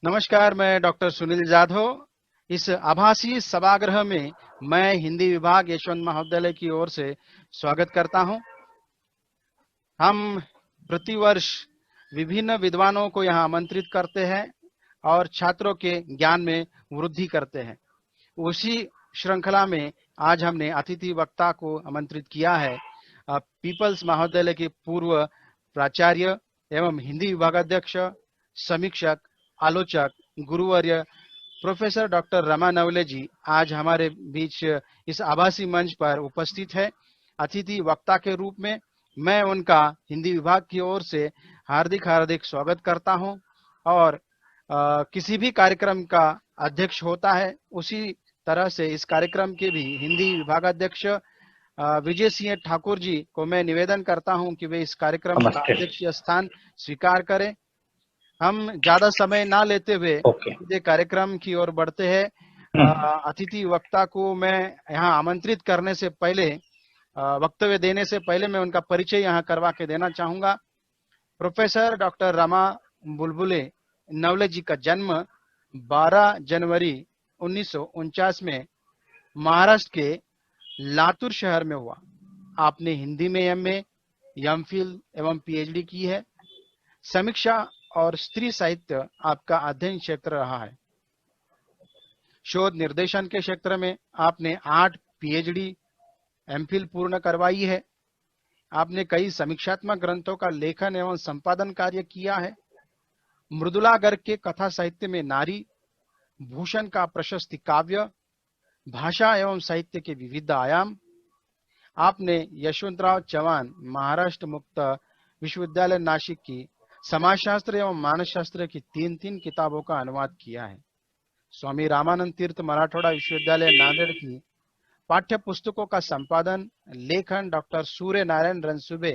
नमस्कार, मैं डॉक्टर सुनील जाधव। इस आभासी सभागृह में मैं हिंदी विभाग यशवंत महाविद्यालय की ओर से स्वागत करता हूं। हम प्रतिवर्ष विभिन्न विद्वानों को यहां आमंत्रित करते हैं और छात्रों के ज्ञान में वृद्धि करते हैं। उसी श्रृंखला में आज हमने अतिथि वक्ता को आमंत्रित किया है। पीपल्स महाविद्यालय के पूर्व प्राचार्य एवं हिंदी विभागाध्यक्ष, समीक्षक, आलोचक, गुरुवर्य प्रोफेसर डॉक्टर रमा नवले जी आज हमारे बीच इस आभासी मंच पर उपस्थित है। अतिथि वक्ता के रूप में मैं उनका हिंदी विभाग की ओर से हार्दिक स्वागत करता हूं और किसी भी कार्यक्रम का अध्यक्ष होता है, उसी तरह से इस कार्यक्रम के भी हिंदी विभागाध्यक्ष विजय सिंह ठाकुर जी को मैं निवेदन करता हूं कि वे इस कार्यक्रम का अध्यक्षीय स्थान स्वीकार करें। हम ज्यादा समय ना लेते हुए सीधे कार्यक्रम की ओर बढ़ते हैं। अतिथि वक्ता को मैं यहाँ आमंत्रित करने से पहले, वक्तव्य देने से पहले मैं उनका परिचय यहाँ करवा के देना चाहूंगा। प्रोफेसर डॉक्टर रमा बुलबुले नवले जी का जन्म 12 जनवरी 1949 में महाराष्ट्र के लातूर शहर में हुआ। आपने हिंदी में एमए, एमफिल एवं पीएचडी की है। समीक्षा और स्त्री साहित्य आपका अध्ययन क्षेत्र रहा है। शोध निर्देशन के क्षेत्र में आपने 8 पीएचडी, एमफिल पूर्ण करवाई है। आपने कई समीक्षात्मक ग्रंथों का लेखन एवं संपादन कार्य किया है। मृदुला गर्ग के कथा साहित्य में नारी, भूषण का प्रशस्ति काव्य, भाषा एवं साहित्य के विविध आयाम। आपने यशवंतराव चव्हाण महाराष्ट्र मुक्त विश्वविद्यालय नासिक की समाजशास्त्र एवं मानसशास्त्र की 3 किताबों का अनुवाद किया है। स्वामी रामानंद तीर्थ मराठवाड़ा विश्वविद्यालय नांदेड़ की पाठ्य पुस्तकों का संपादन, लेखन, डॉक्टर सूर्य नारायण रणसुबे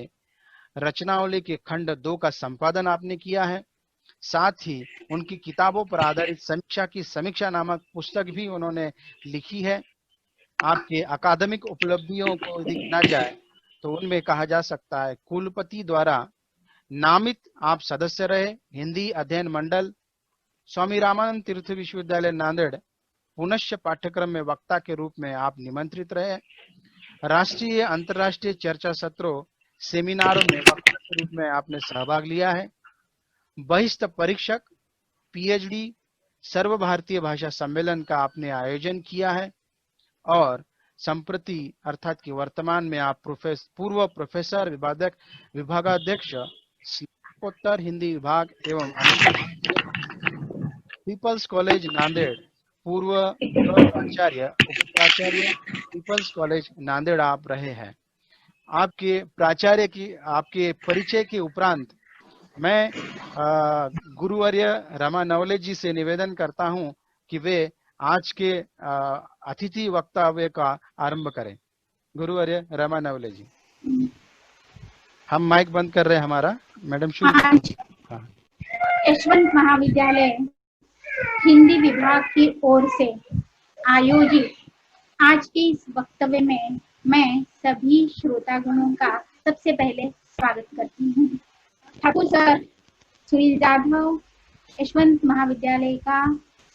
रचनावली के खंड 2 का संपादन आपने किया है। साथ ही उनकी किताबों पर आधारित समीक्षा की समीक्षा नामक पुस्तक भी उन्होंने लिखी है। आपके अकादमिक उपलब्धियों को यदि गिना जाए तो उनमें कहा जा सकता है, कुलपति द्वारा नामित आप सदस्य रहे हिंदी अध्ययन मंडल, स्वामी रामानंद तीर्थ विश्वविद्यालय नांदेड़ पुनश्च पाठ्यक्रम में वक्ता के रूप में आप निमंत्रित रहे। राष्ट्रीय अंतर्राष्ट्रीय चर्चा सत्रों, सेमिनारों में वक्ता के रूप में आपने सहभाग लिया है। बहिस्थ परीक्षक, पीएचडी, सर्व भारतीय भाषा सम्मेलन का आपने आयोजन किया है और संप्रति अर्थात कि वर्तमान में आप पूर्व प्रोफेसर विभागाध्यक्ष स्नातकोत्तर हिंदी विभाग एवं पीपल्स कॉलेज नांदेड़, पूर्व प्राचार्य, उपाचार्य, पीपल्स कॉलेज नांदेड़ आप रहे हैं। आपके प्राचार्य की आपके परिचय के उपरांत मैं गुरुवर्य रमा नवले जी से निवेदन करता हूं कि वे आज के अतिथि वक्तव्य का आरंभ करें। गुरुवर्य रमा नवले जी। हम माइक बंद कर रहे हैं हमारा, मैडम शुरू। यशवंत महाविद्यालय हिंदी विभाग की ओर से आयोजित आज के इस वक्तव्य में मैं सभी श्रोतागणों का सबसे पहले स्वागत करती हूँ। ठाकुर सर सुनील जाधव, यशवंत महाविद्यालय का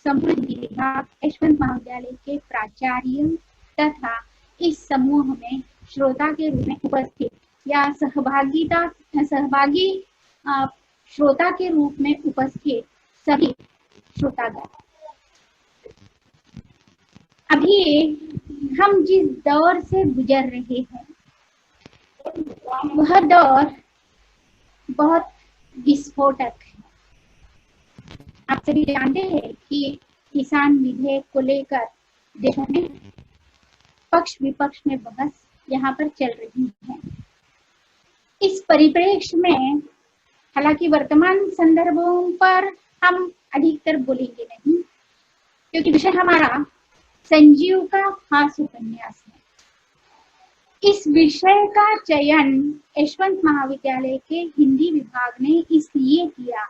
संपूर्ण विभाग, यशवंत महाविद्यालय के प्राचार्य तथा इस समूह में श्रोता के रूप में उपस्थित या सहभागी श्रोता के रूप में उपस्थित सभी श्रोतागण। अभी हम जिस दौर से गुजर रहे हैं वह दौर बहुत विस्फोटक है। आप सभी जानते हैं कि किसान विधेयक को लेकर देश में पक्ष विपक्ष में बहस यहाँ पर चल रही है। इस परिप्रेक्ष्य में हालांकि वर्तमान संदर्भों पर हम अधिकतर बोलेंगे नहीं, क्योंकि विषय हमारा संजीव का हास्य उपन्यास है। इस विषय का चयन यशवंत महाविद्यालय के हिंदी विभाग ने इसलिए किया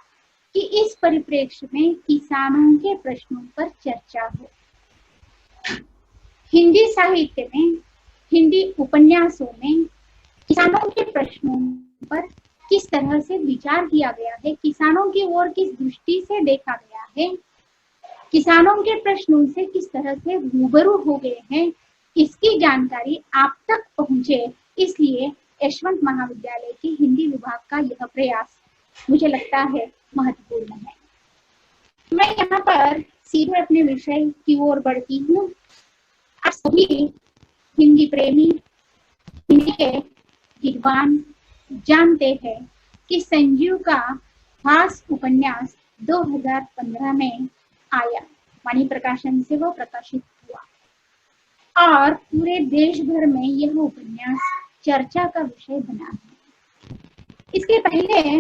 कि इस परिप्रेक्ष्य में किसानों के प्रश्नों पर चर्चा हो। हिंदी साहित्य में, हिंदी उपन्यासों में किसानों के प्रश्नों पर किस तरह से विचार किया गया है, किसानों की ओर किस दृष्टि से देखा गया है, किसानों के प्रश्नों से किस तरह से रूबरू हो गए हैं, इसकी जानकारी आप तक पहुंचे, इसलिए यशवंत महाविद्यालय के हिंदी विभाग का यह प्रयास मुझे लगता है महत्वपूर्ण है। मैं यहाँ पर सीधे अपने विषय की ओर बढ़ती हूँ। आप सभी हिंदी प्रेमी, हिंदी के विद्वान जानते हैं कि संजीव का हास उपन्यास 2015 में आया, वाणी प्रकाशन से वो प्रकाशित हुआ और पूरे देश भर में यह उपन्यास चर्चा का विषय बना है। इसके पहले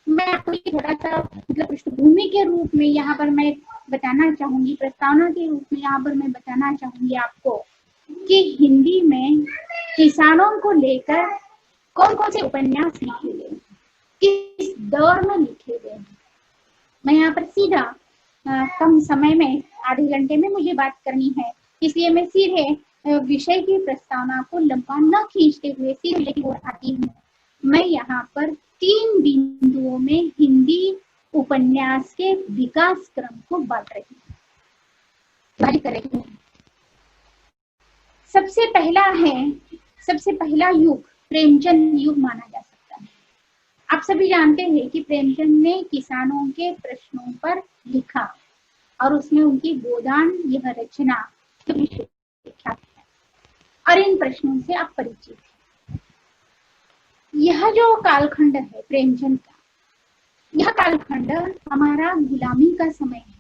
मैं आपको थोड़ा सा मतलब पृष्ठभूमि के रूप में यहाँ पर मैं बताना चाहूंगी, प्रस्तावना के रूप में यहाँ पर मैं बताना चाहूंगी आपको कि हिंदी में किसानों को लेकर कौन कौन से उपन्यास लिखे गए, किस दौर में लिखे गए। मैं यहाँ पर सीधा कम समय में, आधे घंटे में मुझे बात करनी है, इसलिए मैं सीधे विषय की प्रस्तावना को लंबा न खींचते हुए सीधे विषय की ओर आती हूँ। मैं यहाँ पर 3 बिंदुओं में हिंदी उपन्यास के विकास क्रम को बांट रही हूँ। सबसे पहला युग प्रेमचंद युग माना जा सकता है। आप सभी जानते हैं कि प्रेमचंद ने किसानों के प्रश्नों पर लिखा और उसमें उनकी गोदान यह रचना विख्यात है और इन प्रश्नों से आप परिचित हैं। यह जो कालखंड है प्रेमचंद का, यह कालखंड हमारा गुलामी का समय है,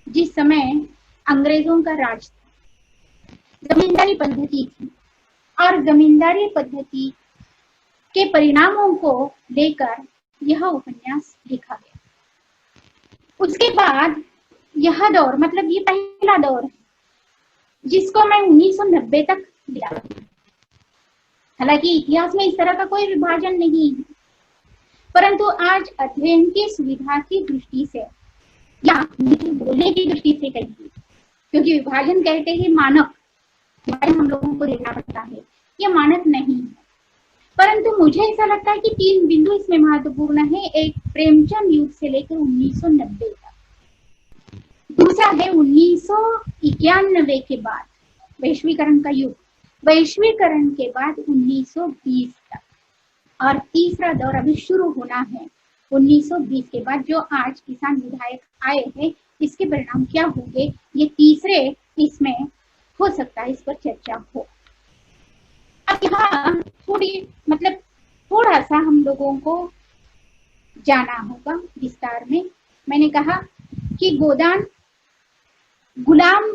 जिस समय अंग्रेजों का राज था, जमींदारी पद्धति थी और जमींदारी पद्धति के परिणामों को लेकर यह उपन्यास लिखा गया। उसके बाद यह दौर, मतलब ये पहला दौर है जिसको मैं 1990 तक दिया। हालांकि इतिहास में इस तरह का कोई विभाजन नहीं है, परंतु आज अध्ययन की सुविधा की दृष्टि से या बोलने की दृष्टि से कहिए, क्योंकि विभाजन कहते ही मानक हम लोगों को देखना पड़ता है, यह मानक नहीं है। परंतु मुझे ऐसा लगता है कि 3 बिंदु इसमें महत्वपूर्ण है। एक, प्रेमचंद युग से लेकर 1990 तक। दूसरा है 1991 के बाद वैश्वीकरण का युग, वैश्वीकरण के बाद 1920 तक, और तीसरा दौर अभी शुरू होना है 1920 के बाद, जो आज किसान विधायक आए हैं, इसके परिणाम क्या होंगे, ये तीसरे इसमें हो सकता है, इस पर चर्चा हो। अब यहाँ थोड़ा सा हम लोगों को जाना होगा विस्तार में। मैंने कहा कि गोदान गुलाम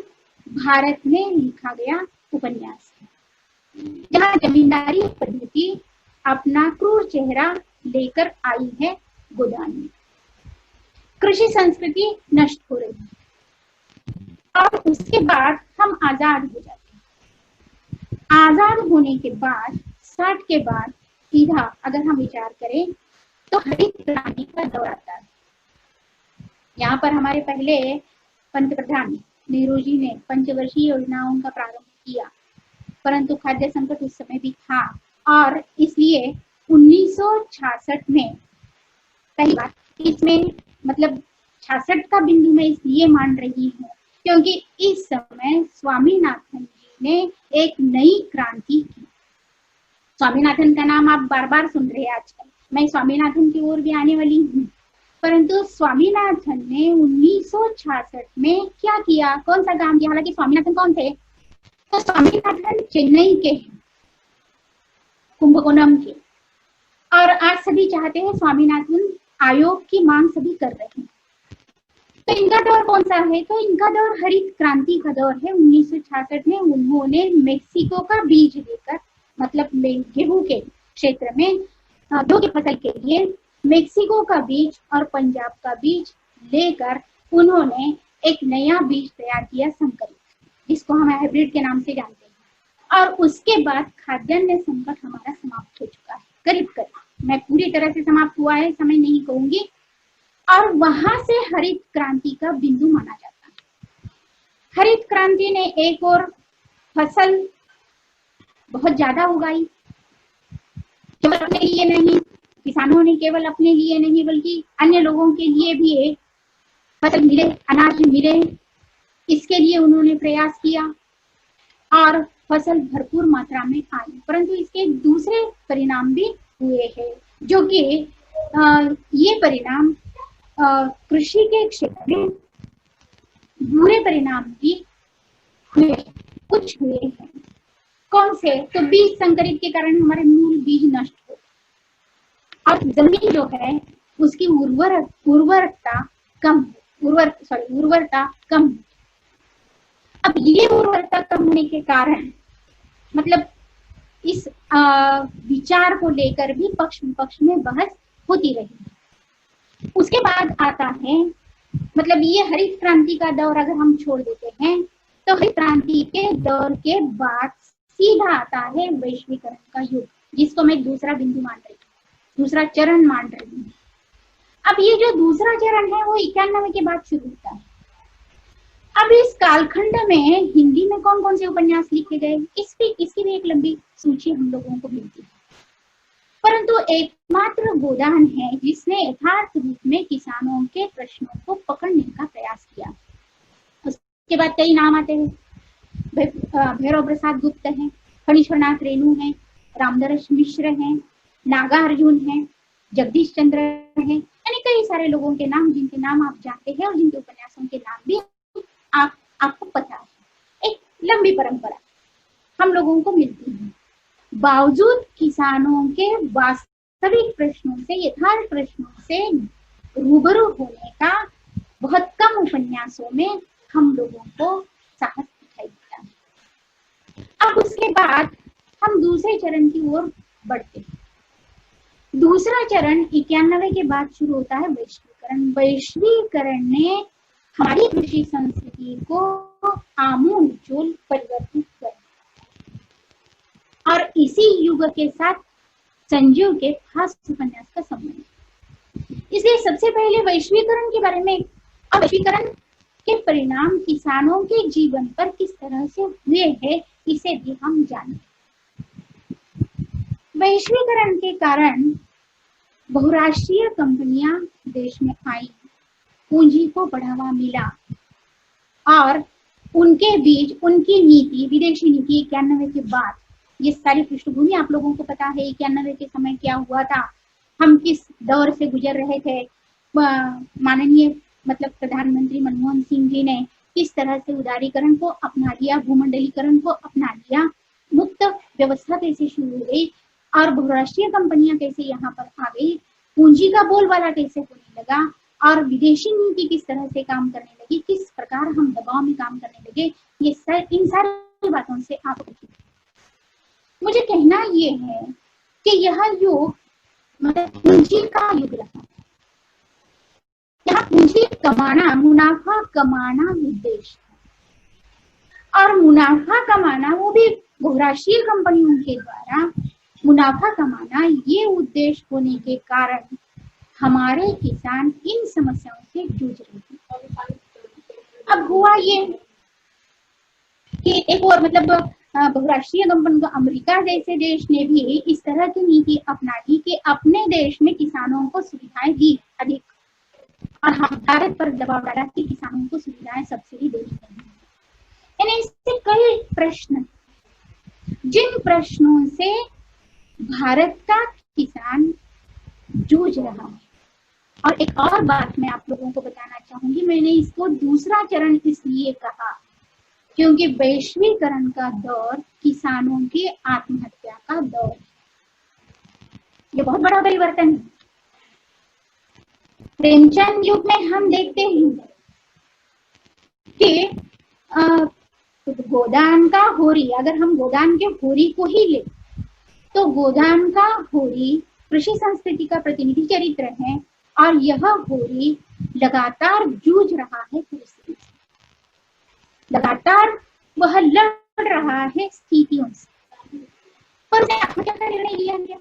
भारत में लिखा गया उपन्यास है, जहाँ जमींदारी पद्धति अपना क्रूर चेहरा लेकर आई है गोदान में। कृषि संस्कृति नष्ट हो रही है और उसके बाद हम आजाद हो जाते हैं। आजाद होने के बाद 60 के बाद सीधा अगर हम विचार करें तो हरित क्रांति का दौर आता है। यहाँ पर हमारे पहले पंत प्रधान नेहरू जी ने पंचवर्षीय योजनाओं का प्रारंभ किया, परंतु खाद्य संकट उस समय भी था और इसलिए 1966 में पहली बार, इसमें मतलब 66 का बिंदु मैं इसलिए मान रही हूँ क्योंकि इस समय स्वामीनाथन जी ने एक नई क्रांति की। स्वामीनाथन का नाम आप बार बार सुन रहे हैं आजकल, मैं स्वामीनाथन की ओर भी आने वाली हूँ। परंतु स्वामीनाथन ने 1966 में क्या किया, कौन सा काम किया? हालांकि स्वामीनाथन कौन थे? तो स्वामीनाथन चेन्नई के, कुंभकोणम के, और आज सभी चाहते हैं स्वामीनाथन आयोग की मांग सभी कर रहे हैं। तो इनका दौर कौन सा है? तो इनका दौर हरित क्रांति का दौर है। 1966 में उन्होंने मेक्सिको का बीज लेकर, मतलब गेहूं के क्षेत्र में गेहूं की फसल के लिए मेक्सिको का बीज और पंजाब का बीज लेकर उन्होंने एक नया बीज तैयार किया, संकरित, जिसको हम हाइब्रिड के नाम से जानते हैं। और उसके बाद खाद्यान्न संकट हमारा समाप्त हो चुका है, करीब करीब, मैं पूरी तरह से समाप्त हुआ है समय नहीं कहूंगी। और वहां से हरित क्रांति का बिंदु माना जाता है। हरित क्रांति ने एक और फसल बहुत ज्यादा उगाई, केवल अपने लिए नहीं, किसानों ने केवल अपने लिए नहीं बल्कि अन्य लोगों के लिए भी एक फसल मिले, अनाज मिले, इसके लिए उन्होंने प्रयास किया और फसल भरपूर मात्रा में आई। परंतु इसके दूसरे परिणाम भी हुए हैं, जो कि ये परिणाम कृषि के क्षेत्र में बुरे परिणाम भी हुए, कुछ हुए हैं। कौन से? तो बीज संकरित के कारण हमारे मूल बीज नष्ट हो और जमीन जो है उसकी उर्वरता कम, उर्वरता कम। अब ये उर्वरता कम होने के कारण मतलब इस विचार को लेकर भी पक्ष विपक्ष में बहस होती रही। उसके बाद आता है मतलब ये हरित क्रांति का दौर अगर हम छोड़ देते हैं तो हरित क्रांति के दौर के बाद सीधा आता है वैश्वीकरण का युग, जिसको मैं दूसरा बिंदु मान रही हूँ, दूसरा चरण मान रही हूँ। अब ये जो दूसरा चरण है वो 91 के बाद शुरू होता है। अब इस कालखंड में हिंदी में कौन कौन से उपन्यास लिखे गए, इसकी भी एक लंबी सूची हम लोगों को मिलती है। परंतु एकमात्र गोदान है जिसने यथार्थ रूप में किसानों के प्रश्नों को पकड़ने का प्रयास किया। उसके बाद कई नाम आते हैं, भैरव प्रसाद गुप्त हैं, फणीश्वरनाथ रेणु हैं, रामदरस मिश्र हैं, नागार्जुन हैं, जगदीश चंद्र हैं, यानी कई सारे लोगों के नाम जिनके नाम आप जानते हैं और जिनके उपन्यासों के नाम भी आपको पता है। एक लंबी परंपरा हम लोगों को मिलती है। बावजूद किसानों के वास्तविक प्रश्नों से, यथार्थ प्रश्नों से रूबरू होने का बहुत कम उपन्यासों में हम लोगों को साहस दिखाई देता है। अब उसके बाद हम दूसरे चरण की ओर बढ़ते हैं। दूसरा चरण 91 के बाद शुरू होता है वैश्वीकरण। वैश्वीकरण ने हमारी कृषि संस्कृति को आमूलचूल परिवर्तित कर, और इसी युग के साथ संजीव के खास उपन्यास का संबंध। इसलिए सबसे पहले वैश्वीकरण के बारे में, और वैश्वीकरण के परिणाम किसानों के जीवन पर किस तरह से हुए हैं, इसे भी हम जानें। वैश्वीकरण के कारण बहुराष्ट्रीय कंपनियां देश में आई, पूंजी को बढ़ावा मिला और उनके बीच उनकी नीति, विदेशी नीति 91 के बाद, ये सारी पृष्ठभूमि आप लोगों को पता है 91 के समय क्या हुआ था, हम किस दौर से गुजर रहे थे। माननीय मतलब प्रधानमंत्री मनमोहन सिंह जी ने किस तरह से उदारीकरण को अपना लिया, भूमंडलीकरण को अपना लिया, मुक्त व्यवस्था कैसे शुरू हो गई और बहुराष्ट्रीय कंपनियां कैसे यहाँ पर आ गई, पूंजी का बोलबाला कैसे होने लगा और विदेशी नीति किस तरह से काम करने लगी, किस प्रकार हम दबाव में काम करने लगे, ये इन सारी बातों से आप मुझे कहना ये है कि यह युग मतलब पूंजी का युग रहा। यहाँ पूंजी कमाना, मुनाफा कमाना उद्देश्य, और मुनाफा कमाना वो भी बहुराष्ट्रीय कंपनियों के द्वारा मुनाफा कमाना, ये उद्देश्य होने के कारण हमारे किसान इन समस्याओं से जूझ रहे हैं। अब हुआ ये कि एक और मतलब बहुराष्ट्रीय कंपनी को अमेरिका जैसे देश ने भी इस तरह की नीति अपना ली कि अपने देश में किसानों को सुविधाएं दी अधिक, और हम भारत पर दबाव डाला कि किसानों को सुविधाएं सब्सिडी देनी चाहिए। यानी इससे कई प्रश्न, जिन प्रश्नों से भारत का किसान जूझ रहा है। और एक और बात मैं आप लोगों को बताना चाहूंगी, मैंने इसको दूसरा चरण इसलिए कहा क्योंकि वैश्वीकरण का दौर किसानों की आत्महत्या का दौर, ये बहुत बड़ा परिवर्तन है। प्रेमचंद युग में हम देखते हैं कि गोदान का होरी, अगर हम गोदान के होरी को ही ले तो गोदान का होरी कृषि संस्कृति का प्रतिनिधि चरित्र है, और यह होरी लगातार जूझ रहा है परिस्थिति, लगातार वह लड़ रहा है स्थितियों से, पर उसने आत्महत्या का निर्णय लिया गया।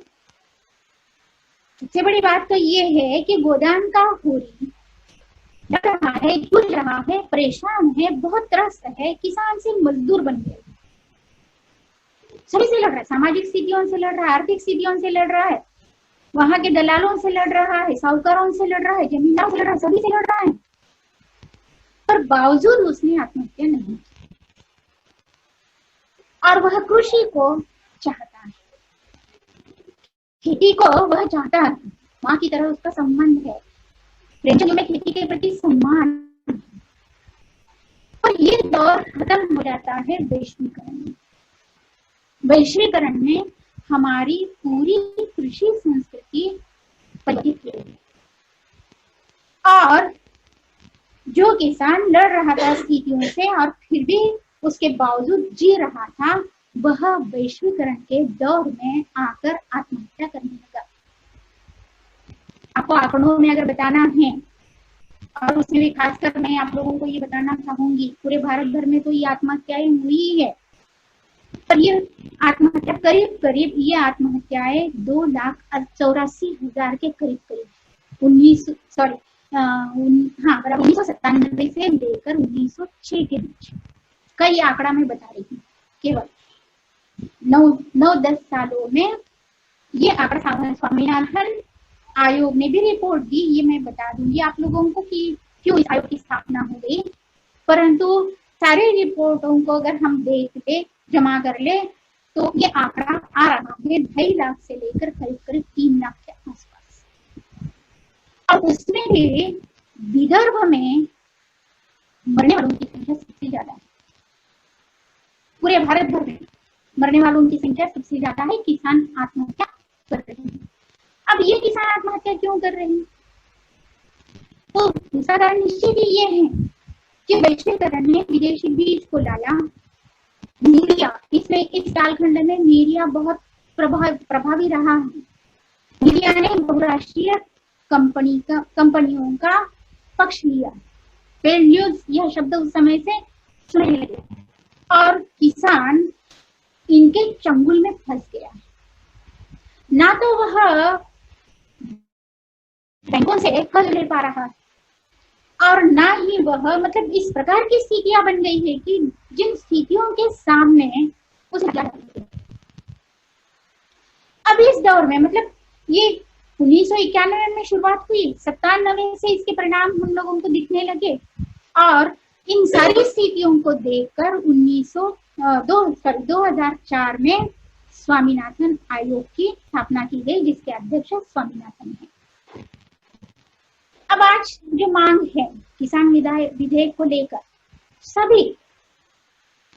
सबसे बड़ी बात तो ये है कि गोदान का होरी लड़ रहा है, जूझ रहा है, परेशान है, बहुत त्रस्त है, किसान से मजदूर बन गया, सभी से लड़ रहा है, सामाजिक स्थितियों से लड़ रहा है, आर्थिक स्थितियों से लड़ रहा है, वहां के दलालों से लड़ रहा है, साहूकारों से लड़ रहा है, जमींदारों से लड़ रहा है, सभी से लड़ रहा है, पर बावजूद उसने आत्महत्या नहीं की। और वह कृषि को चाहता है, खेती को वह चाहता है, माँ की तरह उसका संबंध है, प्रेमचंद में खेती के प्रति सम्मान। और ये दौर खत्म हो जाता है वैश्वीकरण में। वैश्वीकरण में हमारी पूरी कृषि संस्कृति परिवर्तित हो गई और जो किसान लड़ रहा था स्थितियों से और फिर भी उसके बावजूद जी रहा था, वह वैश्वीकरण के दौर में आकर आत्महत्या करने लगा। आपको आंकड़ों में अगर बताना है, और उसमें भी खासकर मैं आप लोगों को ये बताना चाहूंगी, पूरे भारत भर में तो ये आत्महत्याएं हुई है, पर ये आत्महत्या करीब करीब ये आत्महत्याएं 2,84,000 के करीब करीब 1997 से लेकर 1906 के बीच कई आंकड़ा मैं बता रही हूँ। केवल 9-10 सालों में ये आंकड़ा स्वामीनाथन आयोग ने भी रिपोर्ट दी। ये मैं बता दूंगी आप लोगों को कि क्यों इस आयोग की स्थापना हो गई, परंतु सारे रिपोर्टों को अगर हम देख ले, जमा कर ले, तो ये आंकड़ा आ रहा है 2.5 लाख से लेकर करीब करीब 3 लाख के आसपास। और उसमें भी विदर्भ में मरने वालों की संख्या सबसे ज्यादा है। पूरे भारत भर में मरने वालों की संख्या सबसे ज्यादा है। किसान आत्महत्या कर रहे हैं। अब ये किसान आत्महत्या क्यों कर रहे हैं? तो दूसरा कारण निश्चित ही ये है कि वैश्वीकरण ने विदेशी बीज को लाया। मीडिया, इसमें इस कालखंड में मीडिया बहुत प्रभावी रहा है। मीडिया ने बहुराष्ट्रीय कंपनियों का पक्ष लिया। फेक न्यूज यह शब्द उस समय से सुनने लगे और किसान इनके चंगुल में फंस गया। ना तो वह बैंकों से कर्ज ले पा रहा और ना ही वह, मतलब इस प्रकार की स्थितियां बन गई है कि जिन स्थितियों के सामने उसे क्या करना। अब इस दौर में, मतलब ये 1991 में शुरुआत हुई, 97 से इसके परिणाम हम लोगों को दिखने लगे और इन सारी स्थितियों को देखकर 2004 में स्वामीनाथन आयोग की स्थापना की गई, जिसके अध्यक्ष स्वामीनाथन है। अब आज जो मांग है किसान विधेयक को लेकर, सभी,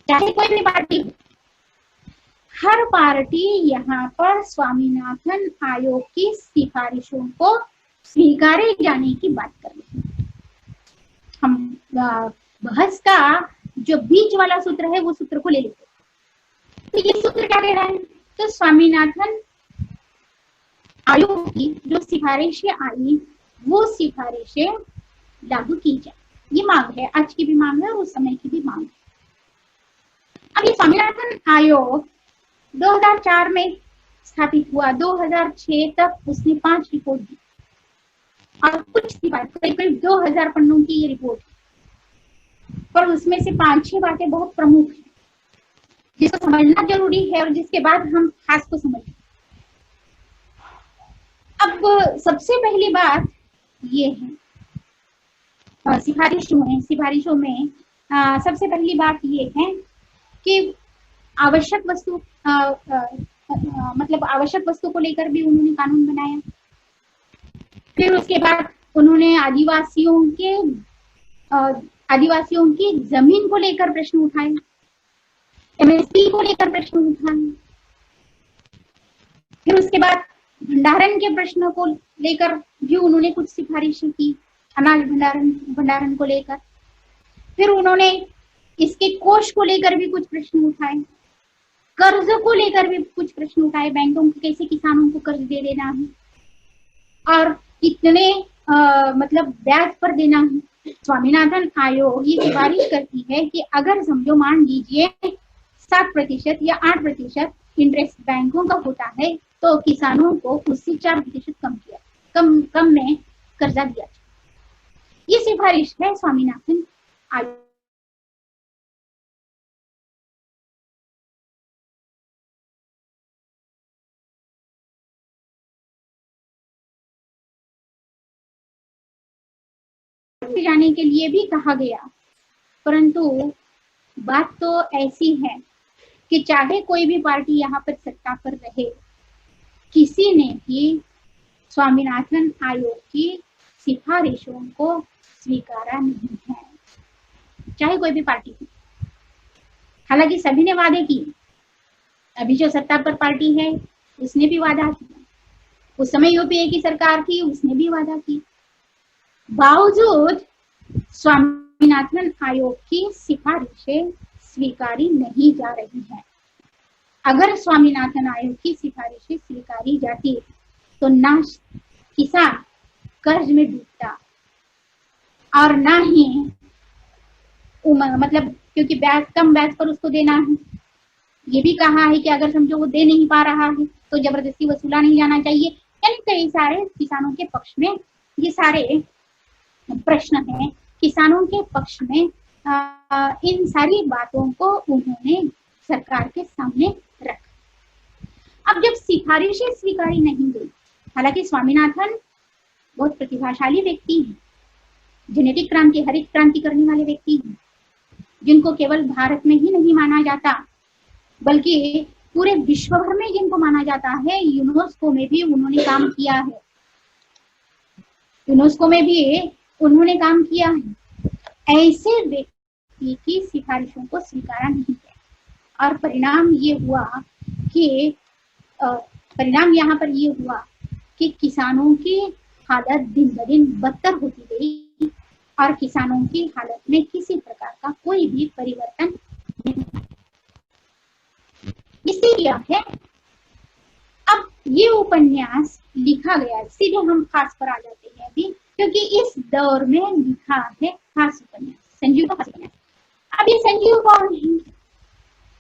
चाहे कोई भी पार्टी हो, हर पार्टी यहाँ पर स्वामीनाथन आयोग की सिफारिशों को स्वीकारे जाने की बात कर रही है। हम बहस का जो बीच वाला सूत्र है वो सूत्र को ले लेते हैं। तो ये सूत्र क्या कह रहा है? तो स्वामीनाथन आयोग की जो सिफारिशें आई वो सिफारिशें लागू की जाए, ये मांग है। आज की भी मांग है और उस समय की भी मांग है। अब ये स्वामीनाथन आयोग 2004 में स्थापित हुआ। 2006 तक उसने 5 रिपोर्ट दी और कुछ करीब 2000 पन्नों की ये रिपोर्ट, पर उसमें से 5-6 बातें बहुत प्रमुख है जिसको समझना जरूरी है और जिसके बाद हम खास को समझें। अब सबसे पहली बात ये है, सिफारिशों में सबसे पहली बात ये है कि आवश्यक वस्तु मतलब आवश्यक वस्तु को लेकर भी उन्होंने कानून बनाया। फिर उसके बाद उन्होंने आदिवासियों की जमीन को लेकर प्रश्न उठाए, एमएसपी को लेकर प्रश्न उठाए। फिर उसके बाद भंडारण के प्रश्नों को लेकर भी उन्होंने कुछ सिफारिशें की, अनाज भंडारण को लेकर। फिर उन्होंने इसके कोष को लेकर भी कुछ प्रश्न उठाए, कर्ज को लेकर भी कुछ प्रश्न उठाए, बैंकों को कैसे किसानों को कर्ज दे देना है और कितने मतलब ब्याज पर देना है। स्वामीनाथन आयोग ये सिफारिश करती है कि अगर समझो मान लीजिए 7% या 8% इंटरेस्ट बैंकों का होता है तो किसानों को उससे 4% कम में कर्जा दिया जाए। ये सिफारिश है स्वामीनाथन आयोग में जाने के लिए भी कहा गया। परंतु बात तो ऐसी है कि चाहे कोई भी पार्टी यहाँ पर सत्ता पर रहे, किसी ने भी स्वामीनाथन आयोग की सिफारिशों को स्वीकारा नहीं है, चाहे कोई भी पार्टी हो। हालांकि सभी ने वादे किए, अभी जो सत्ता पर पार्टी है उसने भी वादा किया, उस समय यूपीए की सरकार थी उसने भी वादा किया, बावजूद स्वामीनाथन आयोग की सिफारिशें स्वीकारी नहीं जा रही है। अगर स्वामीनाथन आयोग की सिफारिशें स्वीकारी जाती तो ना किसान कर्ज में डूबता और ना ही मतलब क्योंकि ब्याज कम ब्याज पर उसको देना है। ये भी कहा है कि अगर समझो वो दे नहीं पा रहा है तो जबरदस्ती वसूला नहीं जाना चाहिए। यानी कई सारे किसानों के पक्ष में ये सारे प्रश्न हैं, किसानों के पक्ष में इन सारी बातों को उन्होंने सरकार के सामने रखा। अब जब सिफारिशें स्वीकारी नहीं गई, हालांकि स्वामीनाथन बहुत प्रतिभाशाली व्यक्ति हैं, जेनेटिक क्रांति, हरित क्रांति करने वाले व्यक्ति हैं, जिनको केवल भारत में ही नहीं माना जाता बल्कि पूरे विश्व भर में जिनको माना जाता है। यूनेस्को में भी उन्होंने काम किया है, यूनेस्को में भी उन्होंने काम किया है। ऐसे व्यक्ति की सिफारिशों को स्वीकारा नहीं गया और परिणाम यहाँ पर ये हुआ कि किसानों की हालत दिन ब दिन बदतर होती गई और किसानों की हालत में किसी प्रकार का कोई भी परिवर्तन नहीं आया। इसीलिए है अब ये उपन्यास लिखा गया, सीधे हम खास पर आ जाते हैं अभी, क्योंकि इस दौर में लिखा है खास उपन्यास, संजीव का खास उपन्यास। अब ये संजीव कौन है?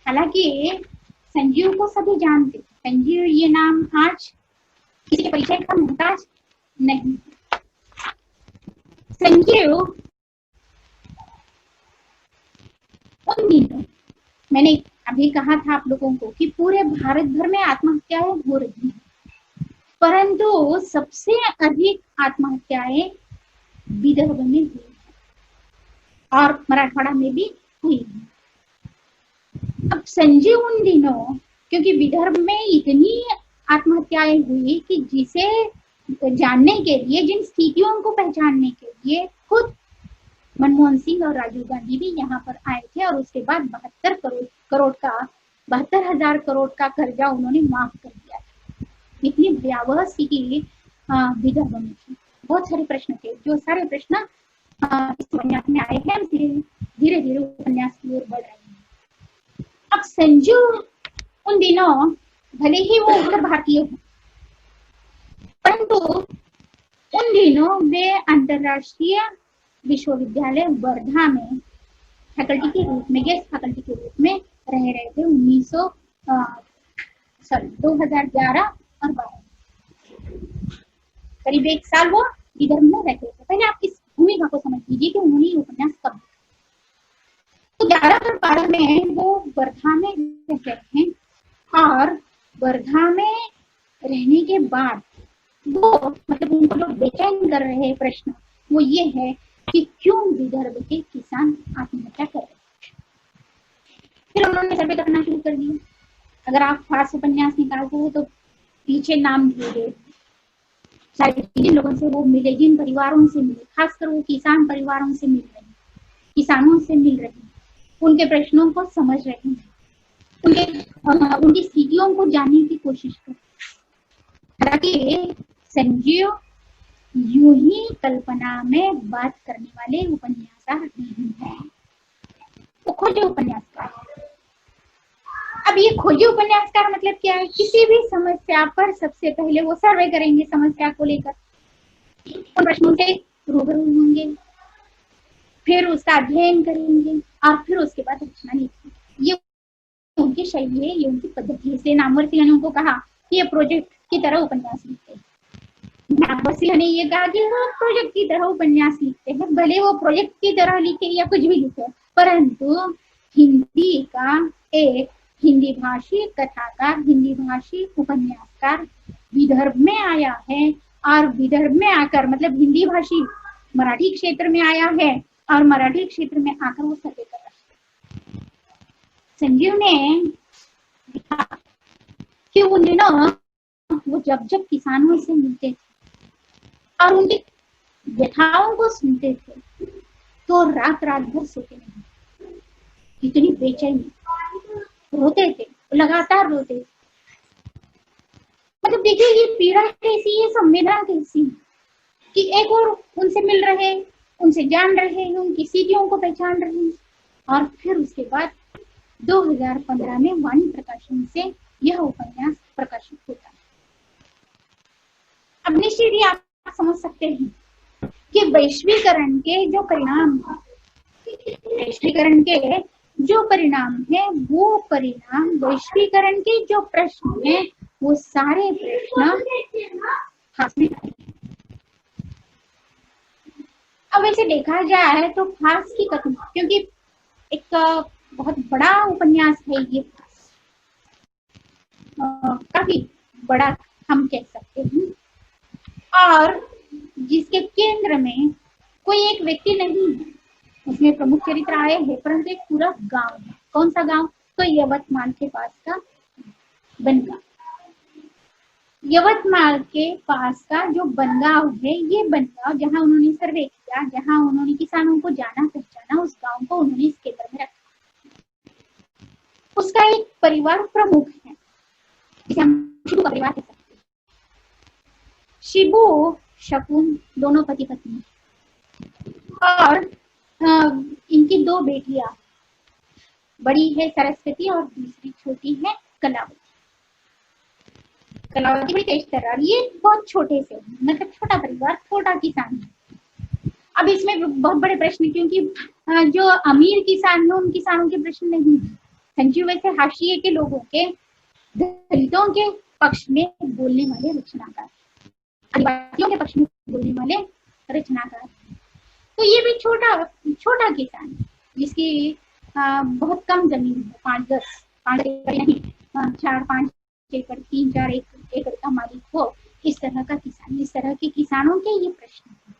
हालांकि संजीव को सभी जानते, संजीव ये नाम आज किसी के परिचय का मोहताज नहीं। संजीव उन दिनों, मैंने अभी कहा था आप लोगों को कि पूरे भारत भर में आत्महत्याएं हो रही हैं, परंतु सबसे अधिक आत्महत्याएं विदर्भ में हुई है और मराठवाड़ा में भी हुई है। अब संजीव उन दिनों, क्योंकि विदर्भ में इतनी आत्महत्याएं हुई कि जिसे जानने के लिए, जिन स्थितियों को पहचानने के लिए खुद मनमोहन सिंह और राजीव गांधी भी यहाँ पर आए थे और उसके बाद 72,000 करोड़ का कर्जा उन्होंने माफ कर दिया था। इतनी भयावह स्थिति विदर्भ में थी। बहुत सारे प्रश्न थे, जो सारे प्रश्न इस उपन्यास में आए हैं, धीरे धीरे उपन्यास की ओर बढ़ रहे हैं। अब संजीव उन दिनों भले ही वो उत्तर भारतीय हो, परंतु उन दिनों वे अंतरराष्ट्रीय विश्वविद्यालय वर्धा में फैकल्टी के रूप में, गेस्ट फैकल्टी के रूप में रह रहे थे 2011 और 12, करीब 1 साल वो विदर्भ में रहते थे। पहले आप इस भूमिका को समझ लीजिए कि उन्होंने ये उपन्यास कब लिखा। तो 11 और 12 में वो वर्धा में रह रहे हैं और वर्धा में रहने के बाद वो मतलब उनको जो बेचैन कर रहे हैं प्रश्न वो ये है कि क्यों विदर्भ के किसान आत्महत्या कर रहे हैं। फिर उन्होंने सर्वे करना शुरू कर दिया। अगर आप खास उपन्यास निकालते हो तो पीछे नाम दिए गए, जिन लोगों से वो मिले, जिन परिवारों से मिले, खासकर वो किसान परिवारों से मिल रहे हैं, किसानों से मिल रहे हैं, उनके प्रश्नों को समझ रहे हैं, उनकी स्थितियों को जानने की कोशिश कर। हालांकि संजीव यूं ही कल्पना में बात करने वाले उपन्यासकार नहीं है, वो खोजे उपन्यासकार। अब ये खोजे उपन्यासकार मतलब क्या है? किसी भी समस्या पर सबसे पहले वो सर्वे करेंगे, समस्या को लेकर उन प्रश्नों से रूबरू होंगे, फिर उसका अध्ययन करेंगे और फिर उसके बाद रचना लिखेंगे। ये उनकी शैली है, ये उनकी पद्धति है। इसलिए नामवर सिंह ने उनको कहा कि ये प्रोजेक्ट की तरह उपन्यास लिखते हैं। नामवर सिंह ने ये कहा कि वो प्रोजेक्ट की तरह उपन्यास लिखते हैं, भले वो प्रोजेक्ट की तरह लिखे या कुछ भी लिखे, परंतु हिंदी का एक हिंदी भाषी कथाकार, हिंदी भाषी उपन्यासकार विदर्भ में आया है और विदर्भ में आकर मतलब हिंदी भाषी मराठी क्षेत्र में आया है और मराठी क्षेत्र में आकर वो सर्वे कर रहा है। संजीव ने देखा कि उन दिनों वो जब जब किसानों से मिलते थे और उनकी व्यथाओं को सुनते थे तो रात रात भर सोते नहीं, इतनी बेचैनी, रोते थे, लगातार रोते थे। मतलब देखिए ये पीड़ा कैसी है, संवेदना कैसी है कि एक और उनसे मिल रहे, उनसे जान रहे हैं, उनकी स्थितियों को पहचान रहे हैं और फिर उसके बाद 2015 में वाणी प्रकाशन से यह उपन्यास प्रकाशित होता है। अब निश्चित ही आप समझ सकते हैं कि वैश्वीकरण के जो परिणाम है, वैश्वीकरण के जो परिणाम है वो परिणाम वैश्वीकरण के जो प्रश्न है वो सारे प्रश्न फांस में आए। अब वैसे देखा जाए तो फांस की कथन, क्योंकि एक बहुत बड़ा उपन्यास है ये, काफी बड़ा हम कह सकते हैं, और जिसके केंद्र में कोई एक व्यक्ति नहीं है, उसमें प्रमुख चरित्र आए हैं परंतु एक पूरा गांव है। कौन सा गांव? तो यवतमाल के पास का बनगांव। यवतमाल के पास का जो बनगांव है, ये बनगांव जहां उन्होंने सर्वे किया, जहां उन्होंने किसानों को जाना पहचाना, उस गांव को उन्होंने इस केंद्र में रखा। उसका एक परिवार प्रमुख है, जिसे हम शिबू का परिवार कह सकते हैं। शिबू शकुन दोनों पति पत्नी और इनकी दो बेटियां, बड़ी है सरस्वती और दूसरी छोटी है कलावती। कलावती बड़ी तेज तर्रार, ये बहुत छोटे से, मतलब छोटा परिवार, छोटा किसान है। अब इसमें बहुत बड़े प्रश्न, क्योंकि जो अमीर किसान है उन किसानों के प्रश्न नहीं है। संजीव वैसे हाशिए के लोगों के, दलितों के पक्ष में बोलने वाले रचनाकार, आदिवासियों के पक्ष में बोलने वाले रचनाकार। तो ये भी छोटा किसान है जिसकी बहुत कम जमीन है, 5 एकड़ नहीं, 4-5 एकड़, 3-4 एकड़ का मालिक हो, इस तरह का किसान, इस तरह के किसानों के ये प्रश्न है।